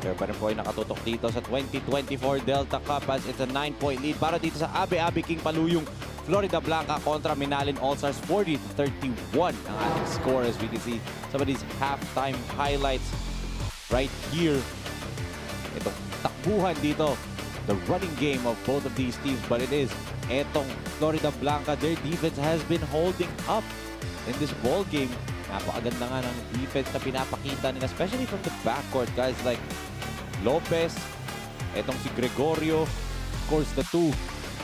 Pero pa rin po ay nakatutok dito sa 2024 Delta Cup as it's a 9-point lead para dito sa Abe King Paluyong Florida Blanca kontra Minalin All-Stars. 40-31 ang ating score as we can see some of these halftime highlights right here. Itong takbuhan dito, the running game of both of these teams, but it is etong Florida Blanca, their defense has been holding up in this ball game. Napakaganda nga ng defense na pinapakita nila, especially from the backcourt. Guys like Lopez, etong si Gregorio, of course the two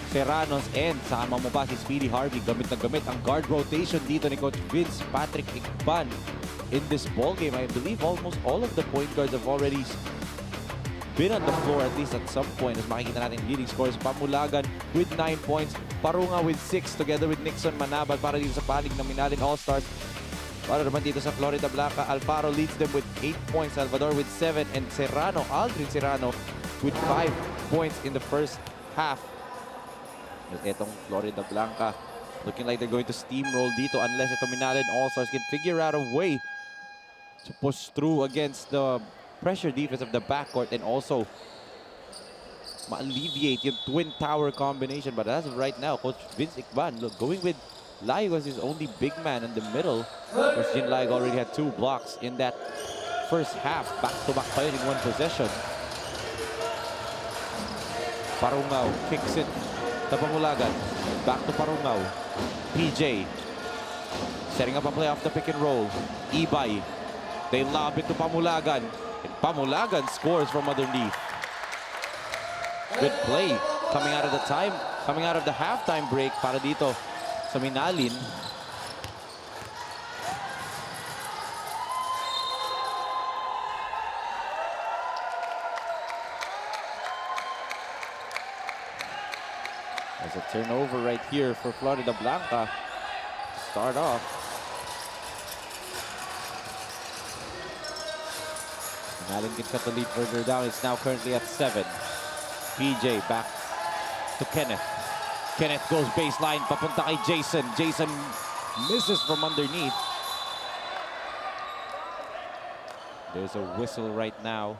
Serranos, and sama mo pa si Speedy Harvey. Gamit na gamit ang guard rotation dito ni Coach Vince Patrick Ikban in this ball game. I believe almost all of the point guards have already been on the floor at least at some point. As makikita natin leading scores, Pamulagan with 9 points, Parunga with 6 together with Nixon Manabal para dito sa panig ng Minalin All-Stars. Para naman dito sa Florida Blanca, Alfaro leads them with 8 points, Salvador with 7, and Serrano, Aldrin Serrano with 5 points in the first half. Itong Florida Blanca looking like they're going to steamroll dito unless itong Minalin All-Stars can figure out a way to push through against the pressure defense of the backcourt and also ma-alleviate yung twin tower combination. But as of right now, Coach Vince Ikban, look, going with Layo was his only big man in the middle. Whereas Jin Layo already had 2 blocks in that first half. Back-to-back pa yun in 1 possession. Parungaw kicks it to Pamulagan. Back to Parungaw. PJ setting up a play off the pick and roll. Ibay. They lob it to Pamulagan. And Pamulagan scores from underneath. Good play coming out of the halftime break para dito sa Minalin. There's a turnover right here for Florida Blanca to start off. Minalin can cut the lead further down. It's now currently at 7. PJ back to Kenneth. Kenneth goes baseline, papunta kay Jason. Jason misses from underneath. There's a whistle right now.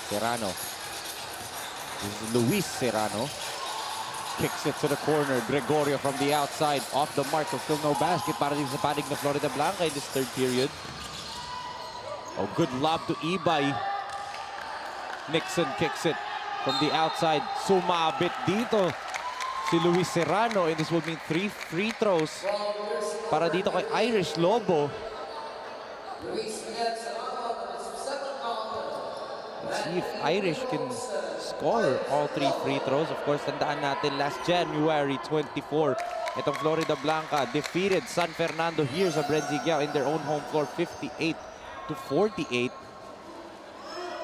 Serrano. This is Luis Serrano. Kicks it to the corner. Gregorio from the outside. Off the mark. So still no basket para dito sa panig na Florida Blanca in this third period. Oh, good lob to Ibay. Nixon kicks it from the outside. Sumabit dito si Luis Serrano. And this will mean 3 free throws para dito kay Irish Lobo. Let's see if Irish can score all 3 free throws. Of course, tandaan natin last January 24, itong Florida Blanca defeated San Fernando here sa Brenzigao in their own home floor, 58-48.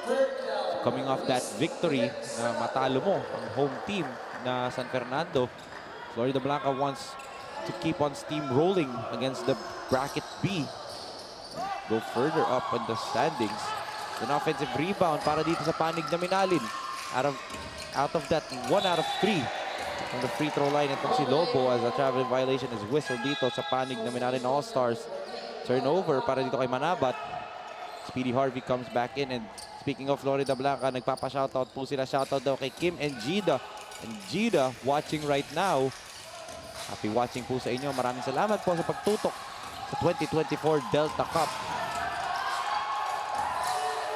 So coming off that victory na matalo mo ang home team na San Fernando, Florida Blanca wants to keep on steamrolling against the bracket B, go further up in the standings. An offensive rebound para dito sa panig na Minalin. Out of that, 1 out of 3 from the free throw line itong si Lobo as a travel violation is whistled dito sa panig na Minalin All-Stars. Turnover para dito kay Manabat. Speedy Harvey comes back in, and speaking of Florida Blanca, nagpapa-shoutout po sila. Shoutout daw kay Kim and Gida. And Gida watching right now. Happy watching po sa inyo. Maraming salamat po sa pagtutok sa 2024 Delta Cup.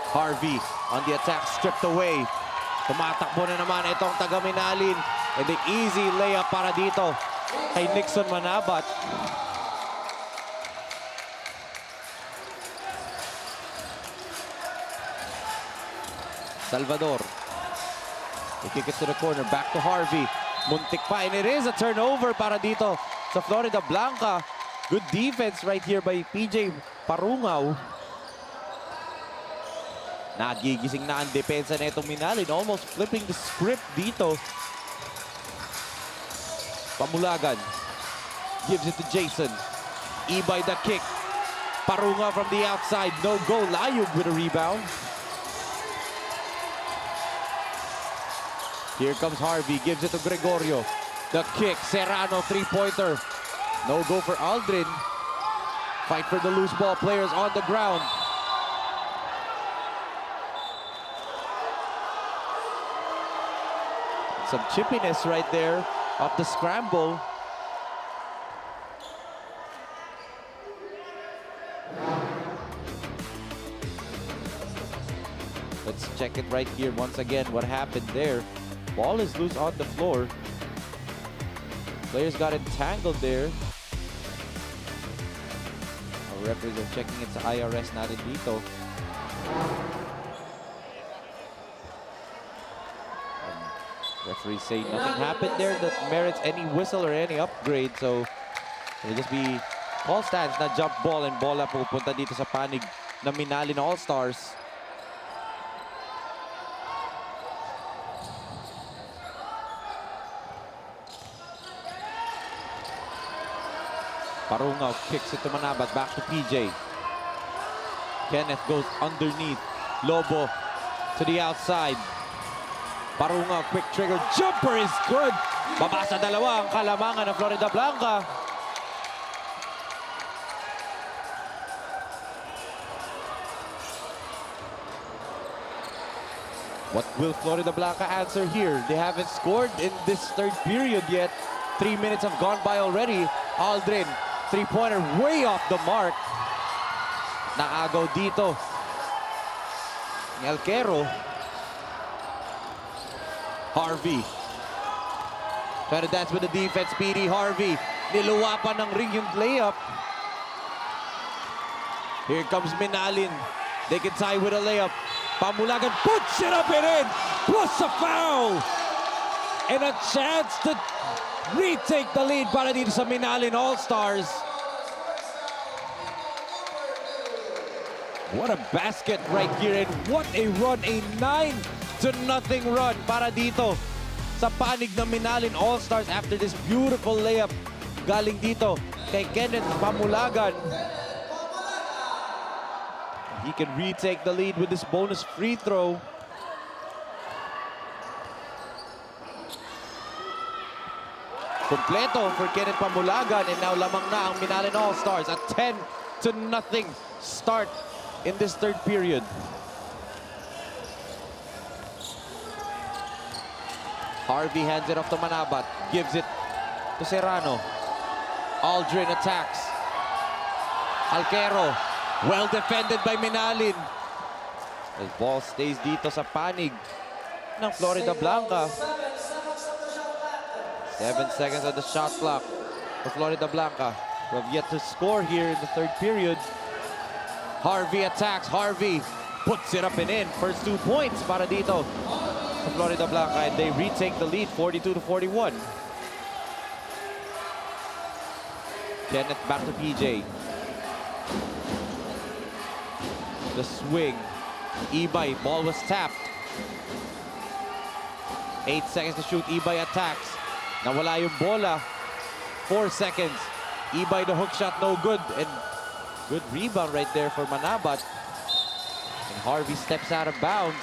Harvey on the attack, stripped away. Tumatakbo na naman itong taga Minalin. And the easy layup para dito kay Nixon Manabat. Salvador. They kick it to the corner, back to Harvey. Muntik pa, and it is a turnover para dito sa Florida Blanca. Good defense right here by PJ Parungaw. Nagigising na ang depensa na itong Minalin. Almost flipping the script dito. Pamulagan. Gives it to Jason. Ibay the kick. Parunga from the outside. No go. Layog with a rebound. Here comes Harvey, gives it to Gregorio. The kick, Serrano, three-pointer. No go for Aldrin. Fight for the loose ball, players on the ground. Some chippiness right there of the scramble. Let's check it right here once again. What happened there? Ball is loose on the floor. Players got entangled there. Our referees are checking its IRS natin dito. Referees say nothing happened there that merits any whistle or any upgrade. So it'll just be call stands na jump ball and bola pupunta dito sa panig na Minalin All-Stars. Parungaw kicks it to Manabat, back to PJ. Kenneth goes underneath. Lobo to the outside. Parungaw, quick trigger, jumper is good. Babasa dalawa ang kalamangan ng Florida Blanca. What will Florida Blanca answer here? They haven't scored in this third period yet. 3 minutes have gone by already. Aldrin, three-pointer way off the mark. Naagaw dito ni Alquero. Harvey. Trying to dance with the defense, Speedy. Harvey. Niluwapan ng ring yung layup. Here comes Minalin. They can tie with a layup. Pamulagan puts it up and in. Plus a foul. And a chance to retake the lead para dito sa Minalin All-Stars. What a basket right here, and what a run, a 9-0 run para dito sa panig ng Minalin All-Stars after this beautiful layup galing dito kay Kenneth Pamulagan. He can retake the lead with this bonus free throw. Kompleto for Kenneth Pamulagan, and now lamang na ang Minalin All-Stars. A 10-0 start in this third period. Harvey hands it off to Manabat, gives it to Serrano. Aldrin attacks. Alquero, well defended by Minalin. The ball stays dito sa panig ng Florida Blanca. 7 seconds on the shot clock for Florida Blanca. We have yet to score here in the third period. Harvey attacks. Harvey puts it up and in. First 2 points para dito sa Florida Blanca, and they retake the lead 42-41. Kenneth back to PJ. The swing. Ibay, ball was tapped. 8 seconds to shoot. Ibay attacks. Nawala yung bola. 4 seconds. Ibay, the hook shot, no good. And good rebound right there for Manabat. And Harvey steps out of bounds.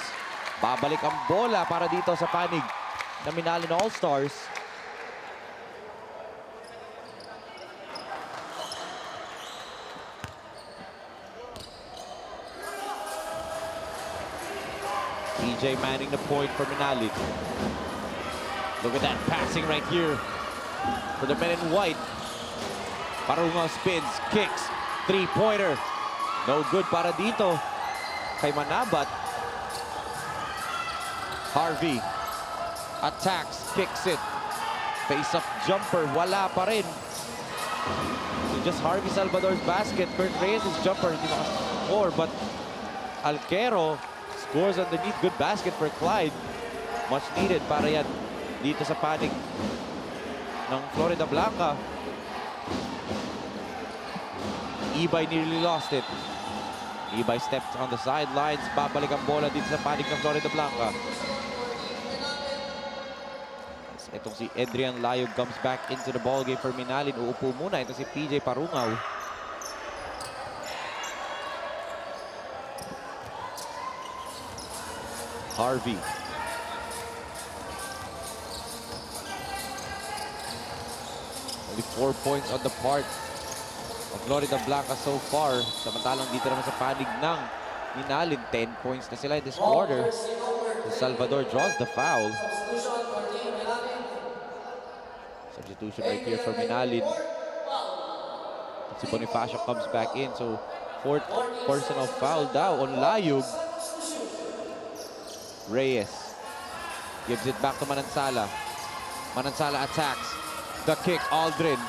Babalik ang bola para dito sa panig na Minalin All-Stars. PJ manning the point for Minalin. Look at that passing right here for the men in white. Parungaw spins, kicks, three-pointer. No good para dito kay Manabat. Harvey attacks, kicks it. Face-up jumper, wala pa rin. So just Harvey Salvador's basket. Kurt Reyes' jumper, hindi makascore. But Alquero scores underneath. Good basket for Clyde. Much needed para yan dito sa panig ng Florida Blanca. Ibay nearly lost it. Ibay steps on the sidelines. Babalik ang bola dito sa panig ng Florida Blanca. Itong si Adrian Layog comes back into the ballgame for Minalin. Uupo muna. Ito si PJ Parungaw. Harvey. Only 4 points on the part of Florida Blanca so far. Samantalang dito naman sa panig ng Minalin, 10 points na sila in this quarter. Salvador draws the foul. Substitution right here for Minalin. Si Bonifacio comes back in. So, 4th personal foul daw on Layug. Reyes gives it back to Manansala. Manansala attacks. The kick, Aldrin.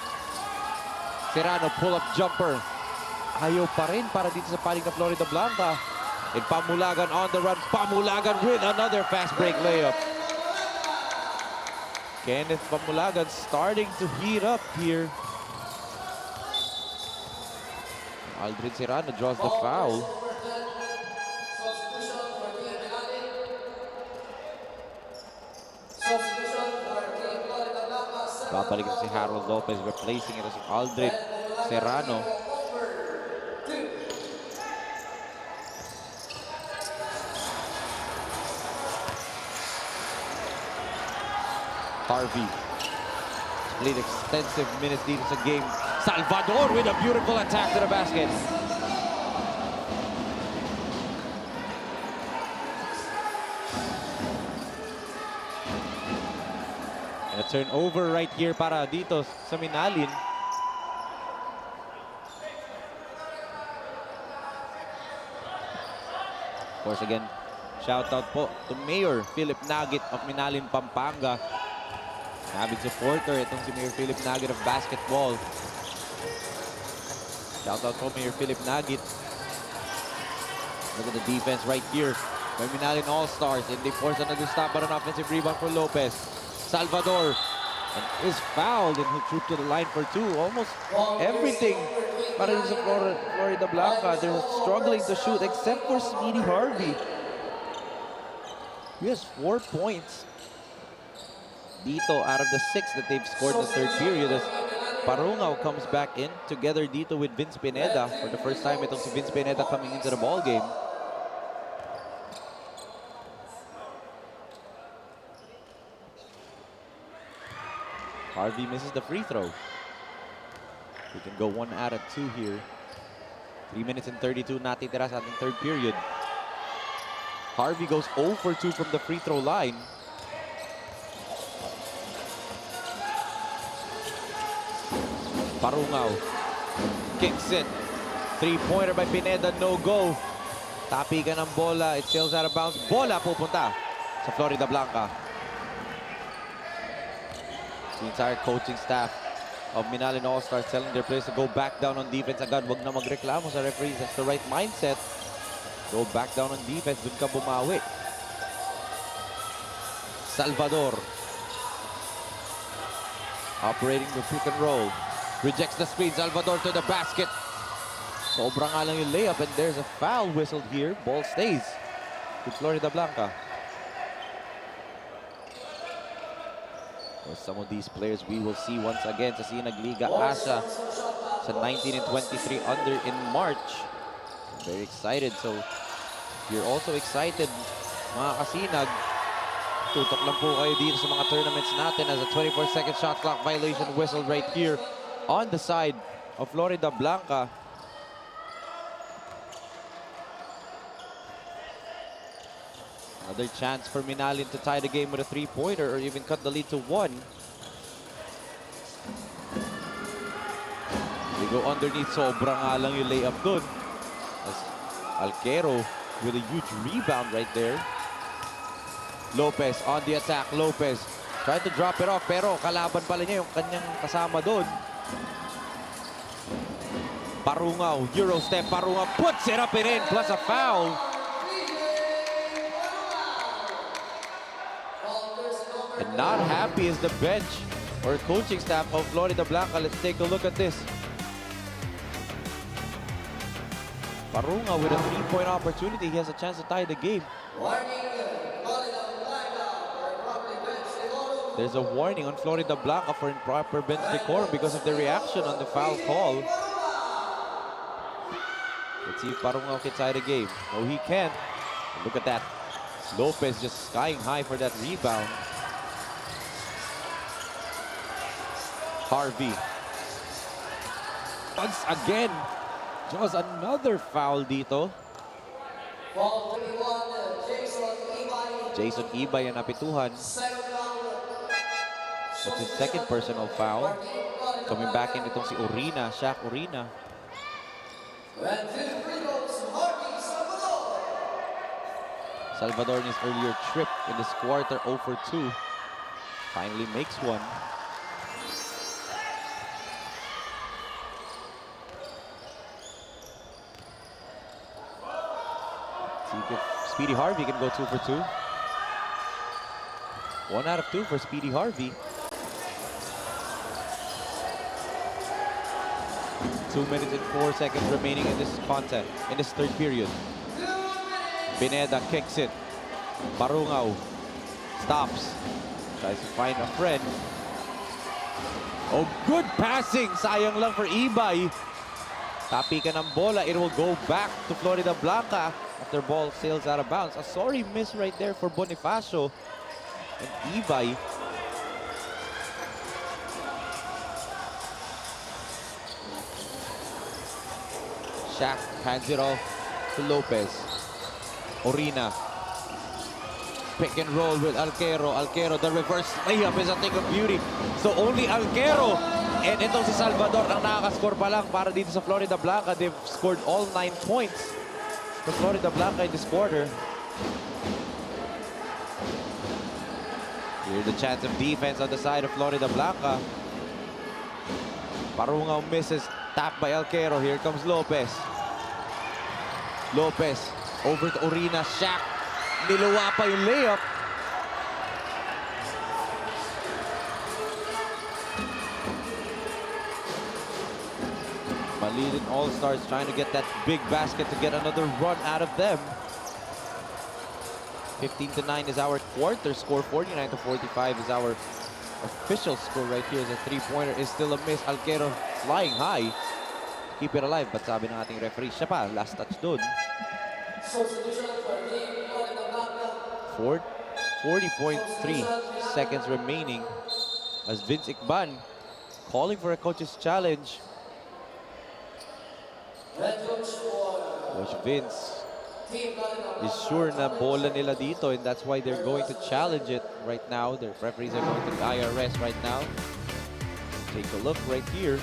Serrano, pull-up jumper. Ayaw pa rin para dito sa panig ng Florida Blanca. And Pamulagan on the run. Pamulagan with another fast break layup. Kenneth Pamulagan starting to heat up here. Aldrin Serrano draws the foul. Babalik si Harold Lopez, replacing ito si Aldrin Serrano. Harvey played extensive minutes dito sa game. Salvador with a beautiful attack to the basket. And a turnover right here para dito sa Minalin. Of course, again, shout out po to Mayor Philip Nagit of Minalin, Pampanga. Avid supporter itong si Mayor Philip Nagit of basketball. Shout out po Mayor Philip Nagit. Look at the defense right here by Minalin All-Stars, and they force another stop but an offensive rebound for Lopez. Salvador and is fouled, and he'll troop to the line for 2. Almost everything para sa Florida Blanca. They're struggling to shoot except for Speedy Harvey. He has 4 points dito out of the 6 that they've scored in the third period, as Parungao comes back in together dito with Vince Pineda. For the first time, itong si Vince Pineda coming into the ball game. Harvey misses the free throw. We can go 1 out of 2 here. 3 minutes and 32 natitira sa ating third period. Harvey goes 0 for 2 from the free throw line. Parungao kicks it. 3-pointer by Pineda, no go. Tapi ka ng bola, it sails out of bounds. Bola pupunta sa Florida Blanca. The entire coaching staff of Minalin All-Stars telling their players to go back down on defense agad. Wag na magreklamo sa referees. That's the right mindset. Go back down on defense. Dun ka bumawi. Salvador operating the pick and roll. Rejects the screen. Salvador to the basket. Sobrang nga lang yung layup, and there's a foul whistled here. Ball stays with Florida Blanca. Well, some of these players we will see once again sa Sinagliga Asia sa 19 and 23 under in March. So very excited. So if you're also excited, mga kasinag, tutok lang po kayo dito sa mga tournaments natin as a 24-second shot clock violation whistled right here on the side of Florida Blanca. Another chance for Minalin to tie the game with a 3-pointer or even cut the lead to 1. They go underneath. Sobrang nga lang yung layup dun. As Alquero with a huge rebound right there. Lopez on the attack. Lopez tried to drop it off, pero kalaban pala niya yung kanyang kasama dun. Parungao, Euro step. Parungao puts it up and in, plus a foul. And not happy is the bench or coaching staff of Florida Blanca. Let's take a look at this. Parungao with a 3-point opportunity. He has a chance to tie the game. There's a warning on Florida Blanca for improper bench decorum because of the reaction on the foul call. Let's see if Parungao can tie the game. No, he can't. Look at that. Lopez just skying high for that rebound. Harvey Once again, just another foul dito. Jason Ibay ang napituhan. That's his second personal foul. Coming back in itong si Urina, Shaq Urina. Salvador in his earlier trip in this quarter, 0 for 2. Finally makes one. See if Speedy Harvey can go 2 for 2. 1 out of 2 for Speedy Harvey. 2 minutes and 4 seconds remaining in this contest, in this third period. Pineda kicks it. Barungaw stops. Tries to find a friend. Oh, good passing. Sayang lang for Ibay. Tapi ka ng bola. It will go back to Florida Blanca after ball sails out of bounds. A sorry miss right there for Bonifacio and Ibay. Shaq hands it off to Lopez. Orina. Pick and roll with Alquero. Alquero, the reverse layup is a thing of beauty. So only Alquero and itong si Salvador ang nakakascore pa lang para dito sa Florida Blanca. They've scored all 9 points for Florida Blanca in this quarter. Here's the chance of defense on the side of Florida Blanca. Barungaw misses. Tap by Alquero. Here comes Lopez. Lopez over to Urina. Shaq. Niluwa pa yung layup. Apalit and All-Stars trying to get that big basket to get another run out of them. 15-9 is our quarter score. 49-45 is our official score right here. The three-pointer is still a miss. Alquero flying high. Keep it alive. But sabi ng ating referee, siya pa, last touch dun. 40.3 seconds remaining as Vince Ikban calling for a coach's challenge. Coach Vince is sure na bola nila dito, and that's why they're going to challenge it right now. Their referees are going to the IRS right now. Take a look right here.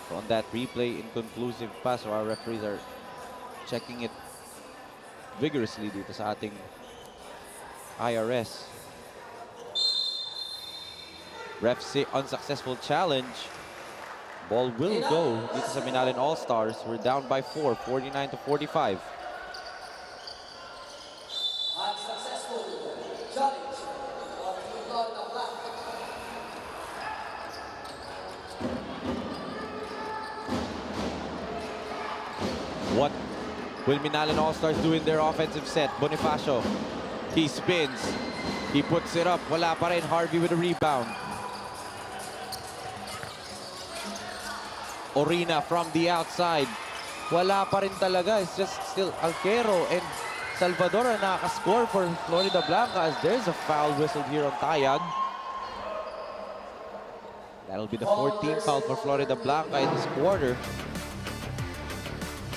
So on that replay, inconclusive pass, so our referees are checking it vigorously dito sa ating IRS. Ref say unsuccessful challenge. Ball will go dito sa Minalin All-Stars. We're down by 4, 49-45. Unsuccessful challenge. What will Minalin All-Stars do in their offensive set? Bonifacio, he spins. He puts it up. Wala pa rin. Harvey with a rebound. Orina from the outside. Wala pa rin talaga. It's just still Alquero and Salvador ang nakaka-score for Florida Blanca as there's a foul whistled here on Tayag. That'll be the 14th foul for Florida Blanca in this quarter.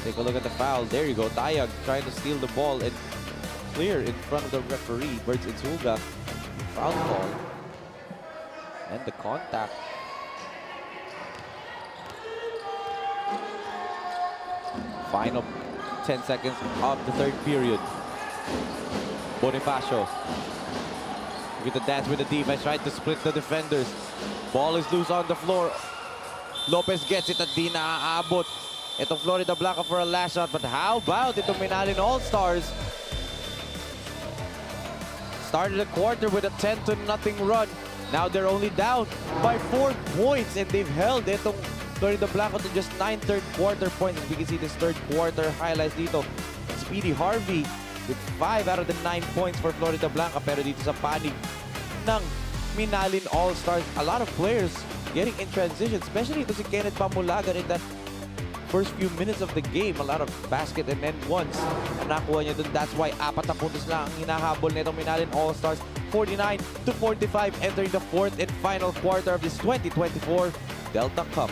Take a look at the foul. There you go. Tayag trying to steal the ball and clear in front of the referee, Bertz Itzuga. Foul call. And the contact. Final 10 seconds of the third period. Bonifacio with the dance with the defense, trying to split the defenders. Ball is loose on the floor. Lopez gets it at di naaabot. Itong Florida Blanca for a last shot, but how about itong Minalin All-Stars? Started the quarter with a 10-0 run. Now they're only down by 4 points, and they've held itong Florida Blanca to just 9 third quarter points. As we can see this third quarter highlights dito. Speedy Harvey with 5 out of the 9 points for Florida Blanca. Pero dito sa panig ng Minalin All-Stars, a lot of players getting in transition, especially ito si Kenneth Pamulagan in that first few minutes of the game. A lot of basket and end ones ang nakuha niya dun. That's why 4 na puntos lang ang hinahabol nitong Minalin All-Stars. 49-45 entering the fourth and final quarter of this 2024 Delta Cup.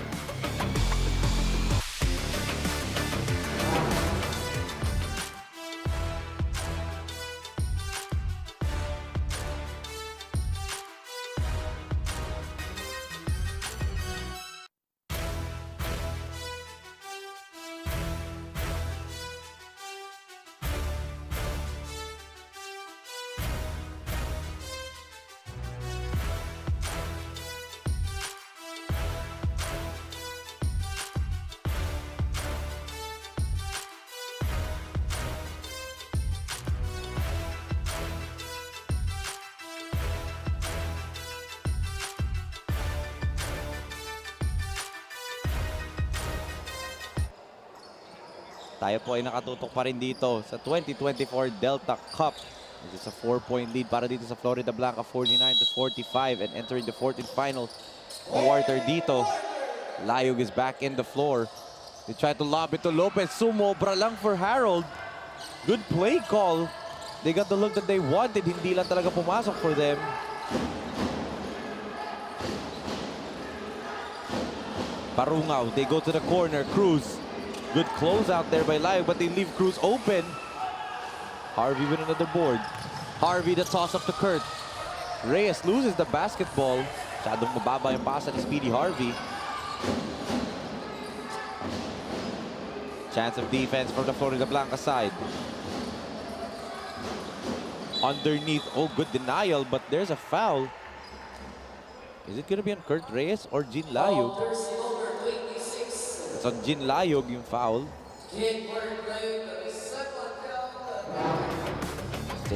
Tayo po ay nakatutok pa rin dito sa 2024 Delta Cup. This is a 4-point lead para dito sa Florida Blanca, 49-45, and entering the fourth and final quarter dito. Layog is back in the floor. They try to lob it to Lopez. Sumobra lang for Harold. Good play call. They got the look that they wanted. Hindi lang talaga pumasok for them. Parungaw, they go to the corner. Cruz. Good close out there by Layog, but they leave Cruz open. Harvey with another board. Harvey, the toss up to Kurt. Reyes loses the basketball. Masyadong mababa yung pasa ni Speedy Harvey. Chance of defense from the Florida Blanca side. Underneath, oh, good denial, but there's a foul. Is it gonna be on Kurt Reyes or Jean Layog? It's on Jean Layog yung foul. Take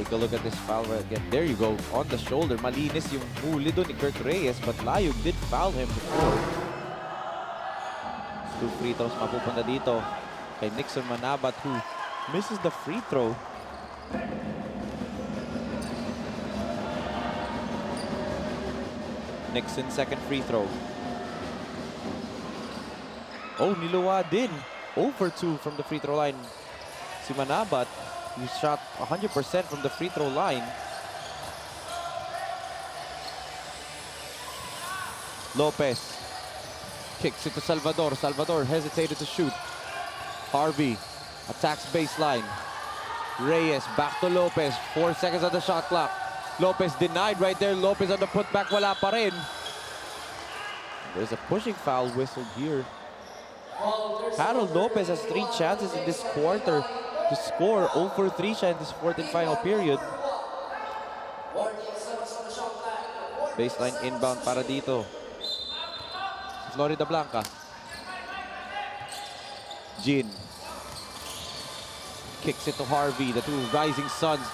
a look at this foul right again. There you go, on the shoulder. Malinis yung huli doon ni Kurt Reyes, but Layog did foul him before. 2 free throws mapupunta dito kay Nixon Manabat, who misses the free throw. Nixon, second free throw. Oh, niluwa din. 0 for 2 from the free throw line. Si Manabat, he shot 100% from the free throw line. Lopez kicks it to Salvador. Salvador hesitated to shoot. Harvey attacks baseline. Reyes back to Lopez. 4 seconds on the shot clock. Lopez denied right there. Lopez on the putback. Wala pa rin. There's a pushing foul whistled here. Harold Lopez has 3 chances in this quarter to score. 0 for 3 siya in this fourth and final period. Baseline inbound para dito. Florida Blanca. Jean kicks it to Harvey. The two rising suns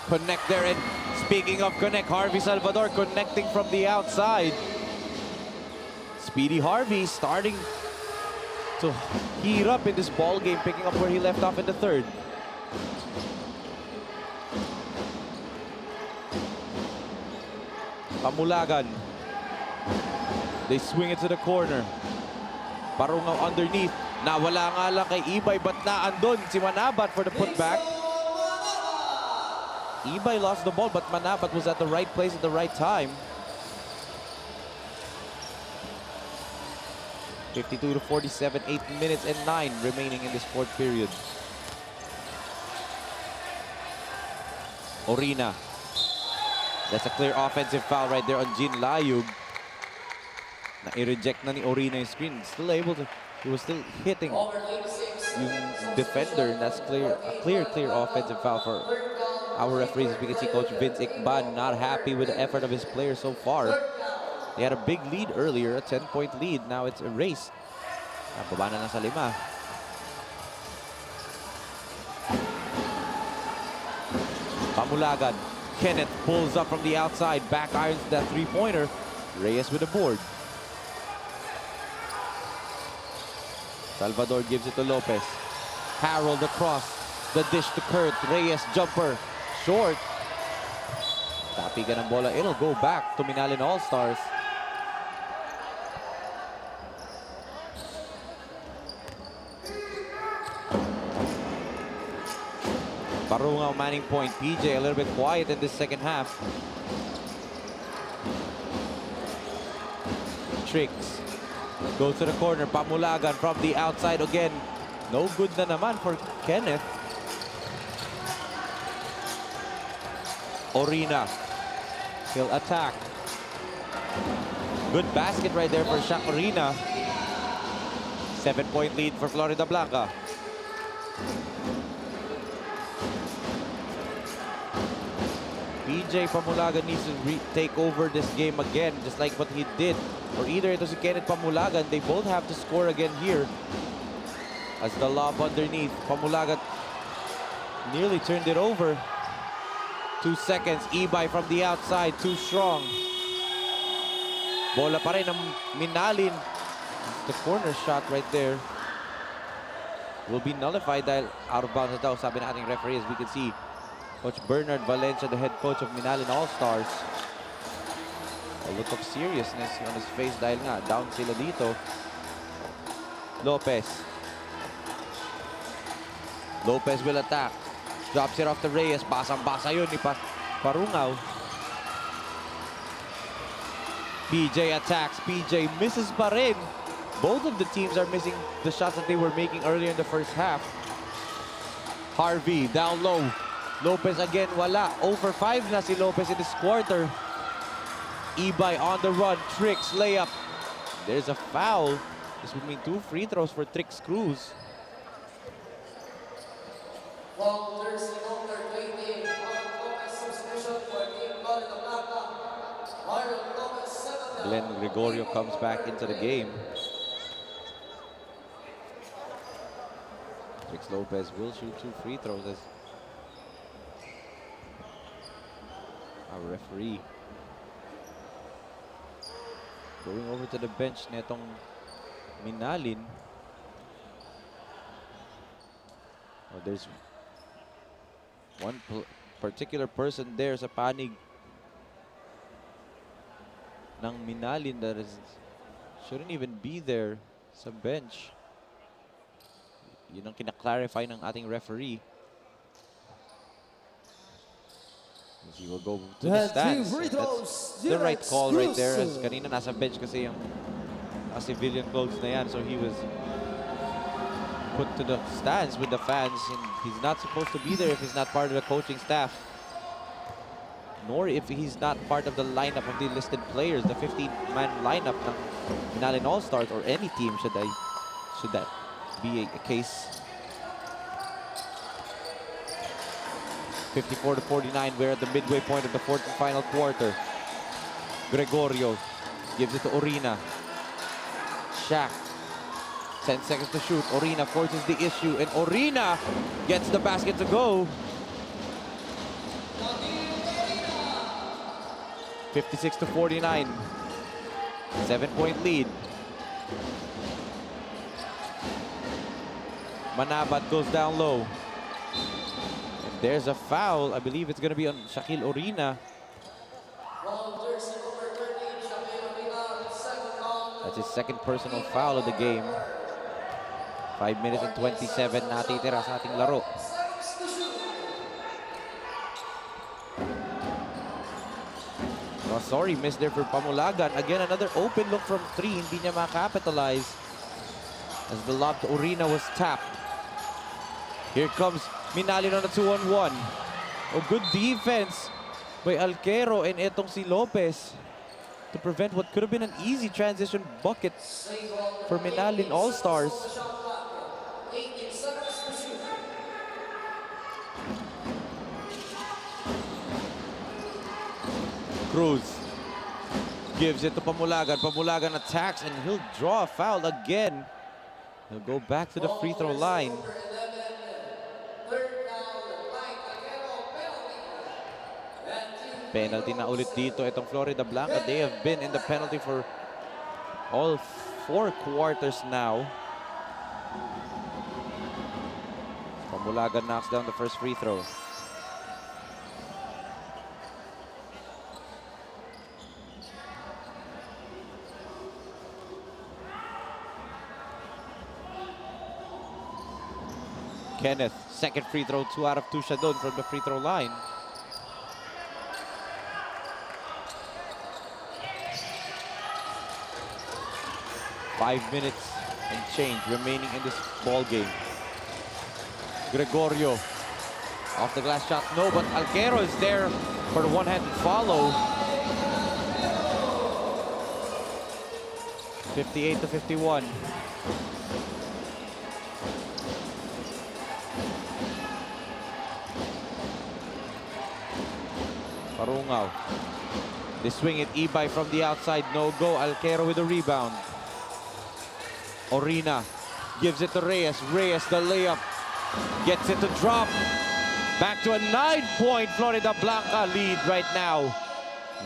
connect there, and speaking of connect, Harvey Salvador connecting from the outside. Speedy Harvey starting to heat up in this ball game, picking up where he left off in the third. Pamulagan. They swing it to the corner. Parungaw underneath. Nawala nga lang kay Ibay, but naandun si Manabat for the putback. Ibay lost the ball, but Manabat was at the right place at the right time. 52-47, 8 minutes and 9 remaining in this fourth period. Orina. That's a clear offensive foul right there on Jean Layog. Na-reject na ni Orina yung screen. Still able to, he was still hitting yung defender. And that's clear, a clear offensive foul for our referees. As we can see, Coach Vince Icban not happy with the effort of his players so far. They had a big lead earlier, a 10-point lead. Now it's a race. Baba na lang sa 5. Pamulagan. Kenneth pulls up from the outside. Back irons that 3-pointer. Reyes with a board. Salvador gives it to Lopez. Harold across. The dish to Kurt. Reyes jumper. Short. Tapi ka ng bola. It'll go back to Minalin All-Stars. Barungao manning point. PJ a little bit quiet in this second half. Tricks. Goes to the corner. Pamulagan from the outside again. No good na naman for Kenneth. Orina. He'll attack. Good basket right there for Shaq Orina. 7-point lead for Florida Blanca. PJ Pamulagan needs to take over this game again, just like what he did. Or either it was Kenneth Pamulagan, they both have to score again here. As the lob underneath, Pamulagan nearly turned it over. 2 seconds, Ibay from the outside, too strong. Bola pa rin ng Minalin. The corner shot right there will be nullified dahil out of bounds na daw, sabi na ating referee. As we can see, Coach Bernard Valencia, the head coach of Minalin All-Stars. A look of seriousness on his face dahil nga, down sila dito. Lopez. Lopez will attack. Drops it off to Reyes. Basang-basa yun ni Parungaw. PJ attacks. PJ misses pa rin. Both of the teams are missing the shots that they were making earlier in the first half. Harvey down low. Lopez again, wala. Over 5 na si Lopez in this quarter. Ibay on the run. Tricks layup. There's a foul. This would mean 2 free throws for Tricks Cruz. Glenn Gregorio comes back into the game. Tricks Lopez will shoot 2 free throws as our referee going over to the bench netong Minalin. Oh, there's one particular person there sa panig ng Minalin that shouldn't even be there sa bench. Yun ang kinaklarify ng ating referee. He will go to the stands. That's the right call right there. As kanina nasa bench kasi yung civilian clothes na yan. So he was put to the stands with the fans. And he's not supposed to be there if he's not part of the coaching staff. Nor if he's not part of the lineup of the listed players. The 15-man lineup ng Minalin All-Stars or any team should that be a case. 54-49, we're at the midway point of the fourth and final quarter. Gregorio gives it to Orina. Shaq, 10 seconds to shoot. Orina forces the issue, and Orina gets the basket to go. 56-49, 7-point lead. Manabat goes down low. There's a foul. I believe it's going to be on Shaquille Orina. That's his second personal foul of the game. 5 minutes and 27 natitira sa ating laro. Oh, sorry, missed there for Pamulagan. Again, another open look from 3. Hindi niya makapitalize as the lob to Orina was tapped. Here comes Minalin on a 2-on-1. Oh, good defense by Alquero and etong si Lopez to prevent what could have been an easy transition bucket for Minalin All-Stars. Cruz gives it to Pamulagan. Pamulagan attacks and he'll draw a foul again. He'll go back to the free throw line. Penalty na ulit dito itong Florida Blanca. They have been in the penalty for all 4 quarters now. Pamulagan knocks down the first free throw. Kenneth, second free throw, 2 out of 2 siya doon from the free throw line. Five minutes and change remaining in this ball game. Gregorio, off the glass shot, no, but Alquero is there for the one-handed follow. 58-51. Parungaw. They swing it, Ibay from the outside, no go. Alquero with a rebound. Orina gives it to Reyes. Reyes, the layup, gets it to drop. Back to a 9-point Florida Blanca lead right now.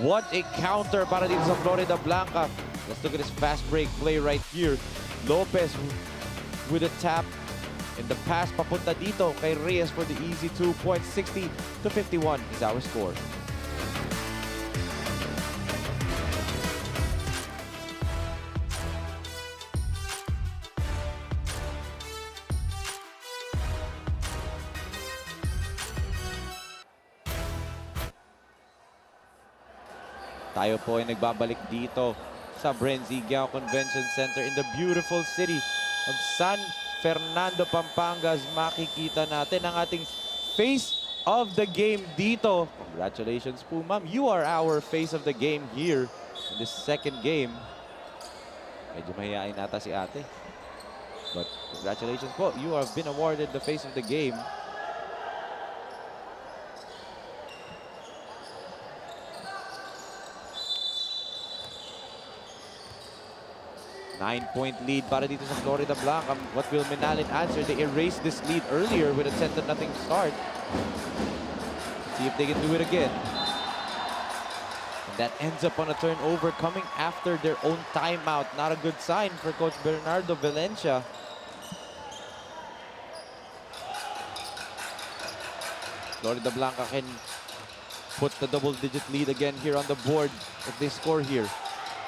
What a counter para dito sa Florida Blanca. Let's look at this fast break play right here. Lopez with a tap. And the pass papunta dito kay Reyes for the easy 2 points. 60-51 is our score. Tayo po ay nagbabalik dito sa Brenzigiao Convention Center in the beautiful city of San Fernando, Pampanga. Makikita natin ang ating face of the game dito. Congratulations po, ma'am. You are our face of the game here in this second game. Medyo mahihain nata si ate. But congratulations po. You have been awarded the face of the game. Nine-point lead para dito sa Florida Blanca. What will Menalin answer? They erased this lead earlier with a 10-0 start. See if they can do it again. And that ends up on a turnover coming after their own timeout. Not a good sign for Coach Bernardo Valencia. Florida Blanca can put the double-digit lead again here on the board if they score here.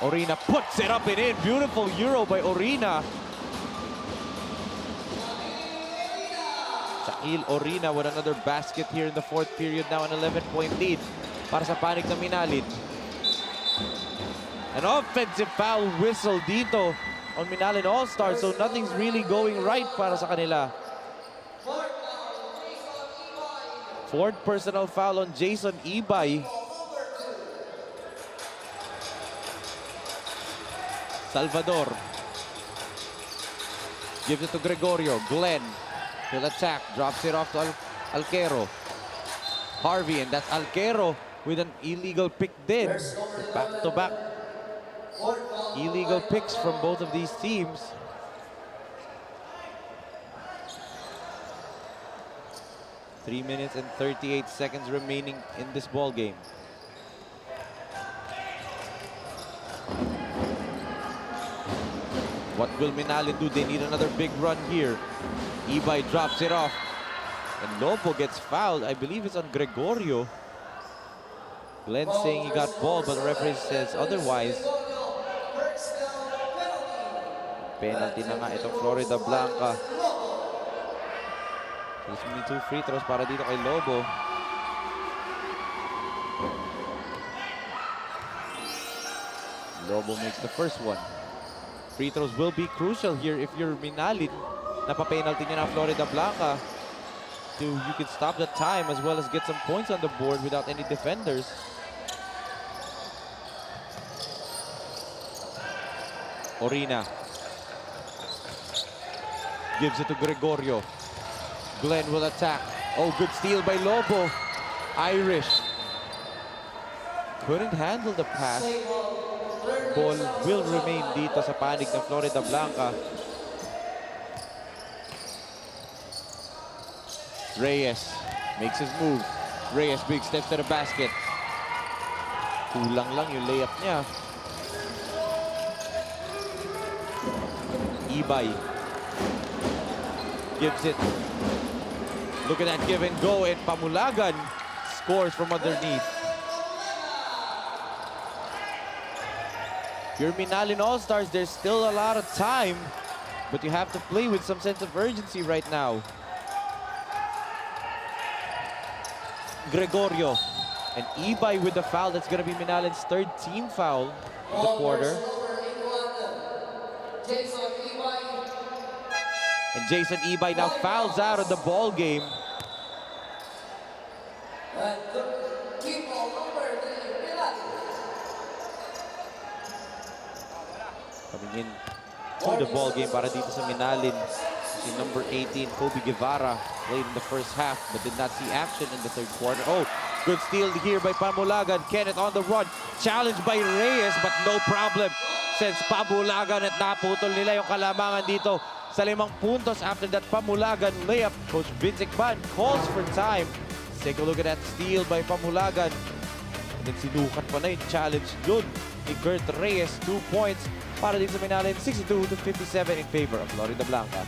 Orina puts it up and in. Beautiful Euro by Orina. Shaquille Orina with another basket here in the fourth period. Now an 11-point lead para sa panig na Minalin. An offensive foul whistle dito on Minalin All-Stars. So nothing's really going right para sa kanila. Fourth personal foul on Jason Ibay. Salvador gives it to Gregorio. Glenn will attack, drops it off to Alquero. Harvey, and that's Alquero with an illegal pick din. Back-to-back illegal picks from both of these teams. Three minutes and 38 seconds remaining in this ball game. What will Minalin do? They need another big run here. Ibay drops it off. And Lobo gets fouled. I believe it's on Gregorio. Glenn saying he got ball, but the referee says otherwise. Penalty na nga itong Florida Blanca. There's only 2 free throws para dito kay Lobo. Lobo makes the first one. Free throws will be crucial here if you're Minalin. Napa-penalty niya na Florida Blanca. So you can stop the time as well as get some points on the board without any defenders. Orina gives it to Gregorio. Glenn will attack. Oh, good steal by Lobo. Irish couldn't handle the pass. Ball will remain dito sa panig ng Florida Blanca. Reyes makes his move. Reyes big steps to the basket. Kulang lang yung layup niya. Ibay gives it. Look at that give and go, and Pamulagan scores from underneath. You're Minalin All-Stars, there's still a lot of time, but you have to play with some sense of urgency right now. Gregorio. And Ibay with the foul. That's going to be Minalin's third team foul of the quarter. And Jason Ibay now fouls out of the ball game. Coming in to the ball game para dito sa Minalin. Si number 18, Kobe Guevara, played in the first half but did not see action in the third quarter. Oh, good steal here by Pamulagan. Kenneth on the run. Challenged by Reyes but no problem. Since Pamulagan at naputol nila yung kalamangan dito sa 5 puntos after that Pamulagan layup. Coach Vince Icban calls for time. Let's take a look at that steal by Pamulagan. And then sinukat pa na yung challenge dun ni Kurt Reyes. 2 points para dito sa Minalin. 62-57 in favor of Florida Blanca.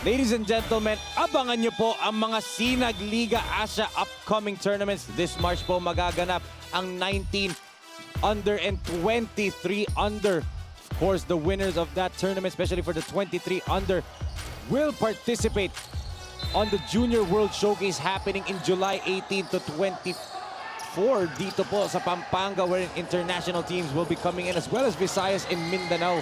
Ladies and gentlemen, abangan nyo po ang mga Sinag Liga Asia upcoming tournaments. This March po magaganap ang 19 under and 23 under. Of course, the winners of that tournament, especially for the 23 under, will participate on the Junior World Showcase happening in July 18 to 24 dito po sa Pampanga, where international teams will be coming in as well as Visayas and Mindanao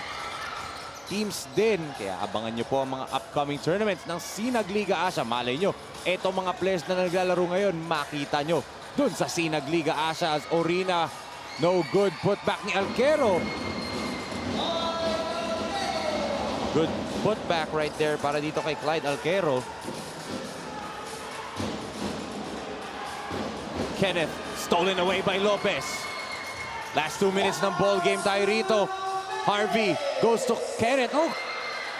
teams din. Kaya abangan nyo po ang mga upcoming tournaments ng Sinag Liga Asia. Malay nyo, etong mga players na naglalaro ngayon, makita nyo dun sa Sinag Liga Asia as Orina, no good putback ni Alquero. Good putback right there para dito kay Clyde Alquero. Kenneth, stolen away by Lopez. Last 2 minutes ng ball game tayo rito. Harvey goes to Kenneth. Oh,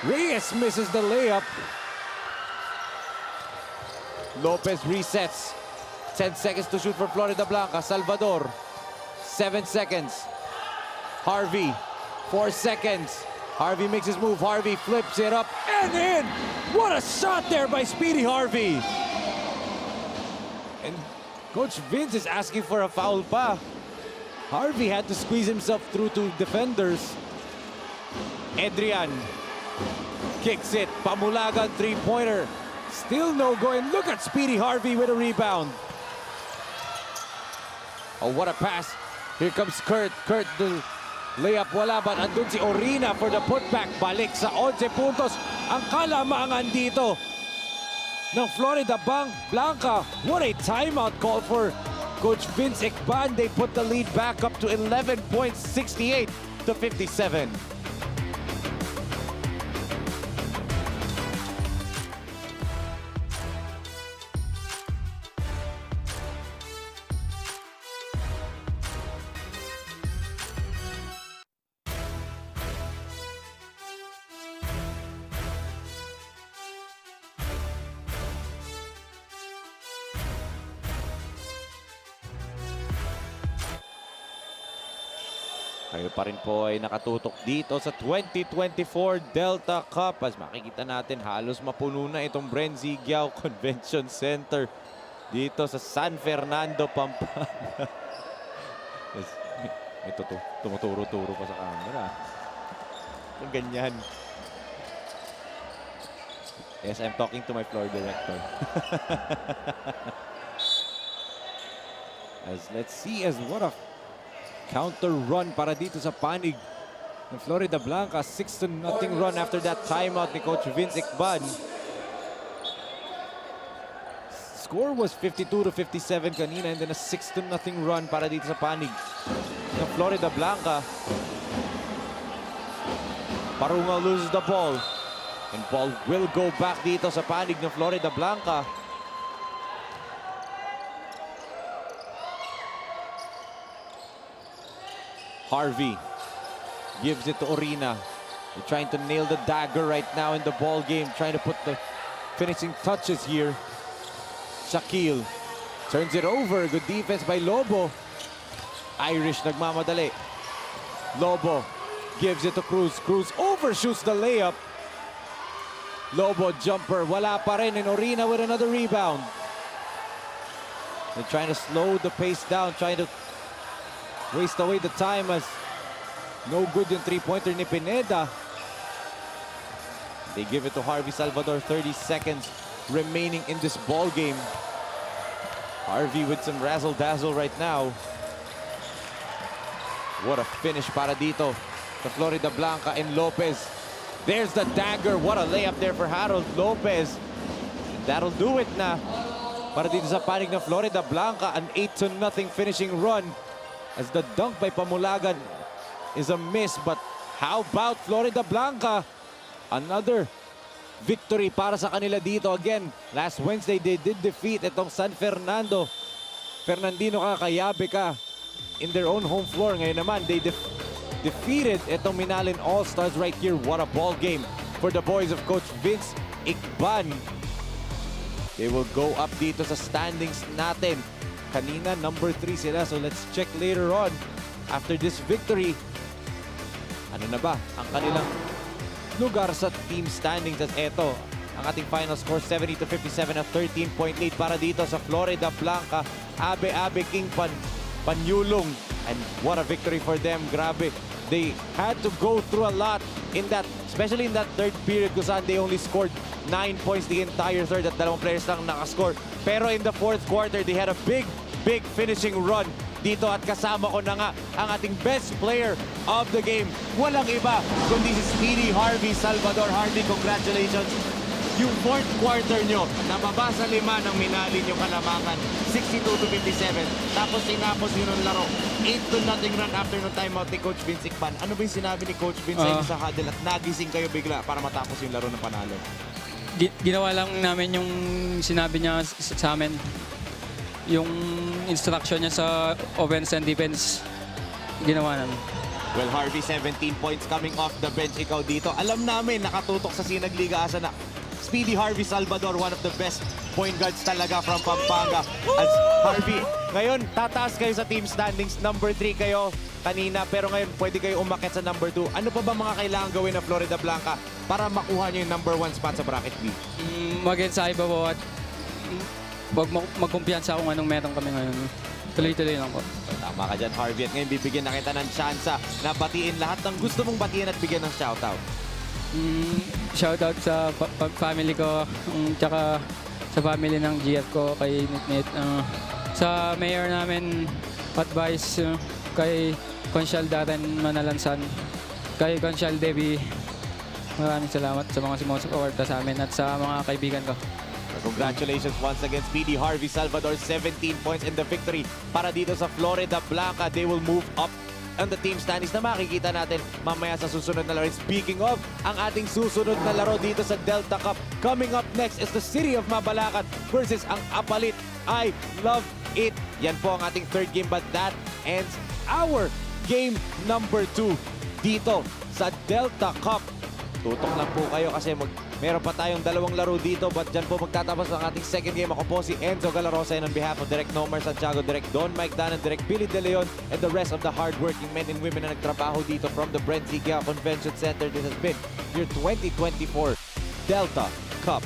Reyes misses the layup. Lopez resets. 10 seconds to shoot for Florida Blanca. Salvador, 7 seconds. Harvey, 4 seconds. Harvey makes his move. Harvey flips it up and in. What a shot there by Speedy Harvey. And Coach Vince is asking for a foul pa. Harvey had to squeeze himself through to defenders. Adrian kicks it. Pamulagan three-pointer. Still no go. And look at Speedy Harvey with a rebound. Oh, what a pass. Here comes Kurt. Kurt, the layup wala, but andun si Orina for the putback. Balik sa 11 puntos. Ang kalamangan dito ng Florida Blanca. What a timeout call for Coach Vince Icban. They put the lead back up to 11 points, 68 to 57. Kayo pa rin po ay nakatutok dito sa 2024 Delta Cup. As makikita natin, halos mapuno na itong Brenzigiao Convention Center dito sa San Fernando, Pampanga. Ito tumuturo-turo pa sa camera. Yung ganyan. Yes, I'm talking to my floor director. Let's see what a counter run para dito sa panig ng Florida Blanca. 6-0 run after that timeout ni Coach Vince Icban. Score was 52-57 kanina and then a 6-0 run para dito sa panig ng Florida Blanca. Parungaw loses the ball and ball will go back dito sa panig ng Florida Blanca. Harvey gives it to Orina. They're trying to nail the dagger right now in the ball game, trying to put the finishing touches here. Shaquille turns it over. Good defense by Lobo. Irish nagmamadali. Lobo gives it to Cruz. Cruz overshoots the layup. Lobo jumper, wala pa rin. And Orina with another rebound. They're trying to slow the pace down, trying to waste away the time as no good yung three-pointer ni Pineda. They give it to Harvey Salvador, 30 seconds remaining in this ball game. Harvey with some razzle-dazzle right now. What a finish para dito sa Florida Blanca and Lopez. There's the dagger. What a layup there for Harold Lopez. That'll do it na para dito sa panig ng Florida Blanca. An 8-0 finishing run as the dunk by Pamulagan is a miss. But how about Florida Blanca? Another victory para sa kanila dito. Again, last Wednesday they did defeat itong San Fernando. Fernandino Kakayabe ka in their own home floor. Ngayon naman, they defeated itong Minalin All-Stars right here. What a ball game for the boys of Coach Vince Ikban. They will go up dito sa standings natin. Kanina, number 3 sila. So let's check later on. After this victory, ano na ba ang kanilang lugar sa team standings? At eto, ang ating final score, 70-57 at 13-point lead para dito sa Florida Blanca. Abe King Panyulong. And what a victory for them. Grabe. They had to go through a lot in that, especially in that third period kung saan they only scored 9 points the entire third at 2 players lang nakascore. Pero in the fourth quarter, they had a big finishing run dito at kasama ko na nga ang ating best player of the game. Walang iba kundi si Speedy Harvey Salvador. Harvey, congratulations. Yung fourth quarter nyo, nababa sa 5 ng Minalin yung kalamangan, 62-57. Tapos tinapos yun ang laro, 8-0 run after no timeout ni Coach Vince Ikban. Ano ba yung sinabi ni Coach Vince sa inyo sa huddle at nagising kayo bigla para matapos yung laro ng panalo? Ginawa lang namin yung sinabi niya sa amin. Yung instruction niya sa offense and defense, ginawa namin. Well, Harvey, 17 points coming off the bench. Ikaw dito, alam namin, nakatutok sa Sinag Liga Asa na Speedy Harvey Salvador, one of the best point guards talaga from Pampanga. As Harvey, ngayon, tataas kayo sa team standings. Number 3 kayo kanina, pero ngayon pwede kayo umakyat sa number 2. Ano pa ba mga kailangan gawin ng Florida Blanca para makuha nyo yung number 1 spot sa bracket B? Mag-ensayo pa po at huwag magkumpiyansa kung anong meron kami ngayon. Tuloy-tuloy lang po. Tama ka dyan, Harvey. At ngayon bibigyan na kita ng tsansa na batiin lahat ng gusto mong batiin at bigyan ng shoutout. Shoutout sa family ko, tsaka sa family ng GF ko, kay Nitnit. Sa mayor namin, advice kay Consyal Darren Manalansan, kay Consyal Debbie. Maraming salamat sa mga sumusuporta sa amin at sa mga kaibigan ko. Congratulations once again, Speedy Harvey Salvador, 17 points in the victory para dito sa Florida Blanca. They will move up on the team standings na makikita natin mamaya sa susunod na laro. Speaking of, ang ating susunod na laro dito sa Delta Cup, coming up next is the City of Mabalacat versus ang Apalit. I love it. Yan po ang ating third game, but that ends our game number 2 dito sa Delta Cup. Tutok lang po kayo kasi meron pa tayong 2 laro dito, but dyan po magtatapos ang ating second game. Ako po si Enzo Galarosa, and on behalf of Direk Nomar Santiago, Direk Don Mike Danan, Direk Billy De Leon, and the rest of the hardworking men and women na nagtrabaho dito from the Brent Convention Center, this has been your 2024 Delta Cup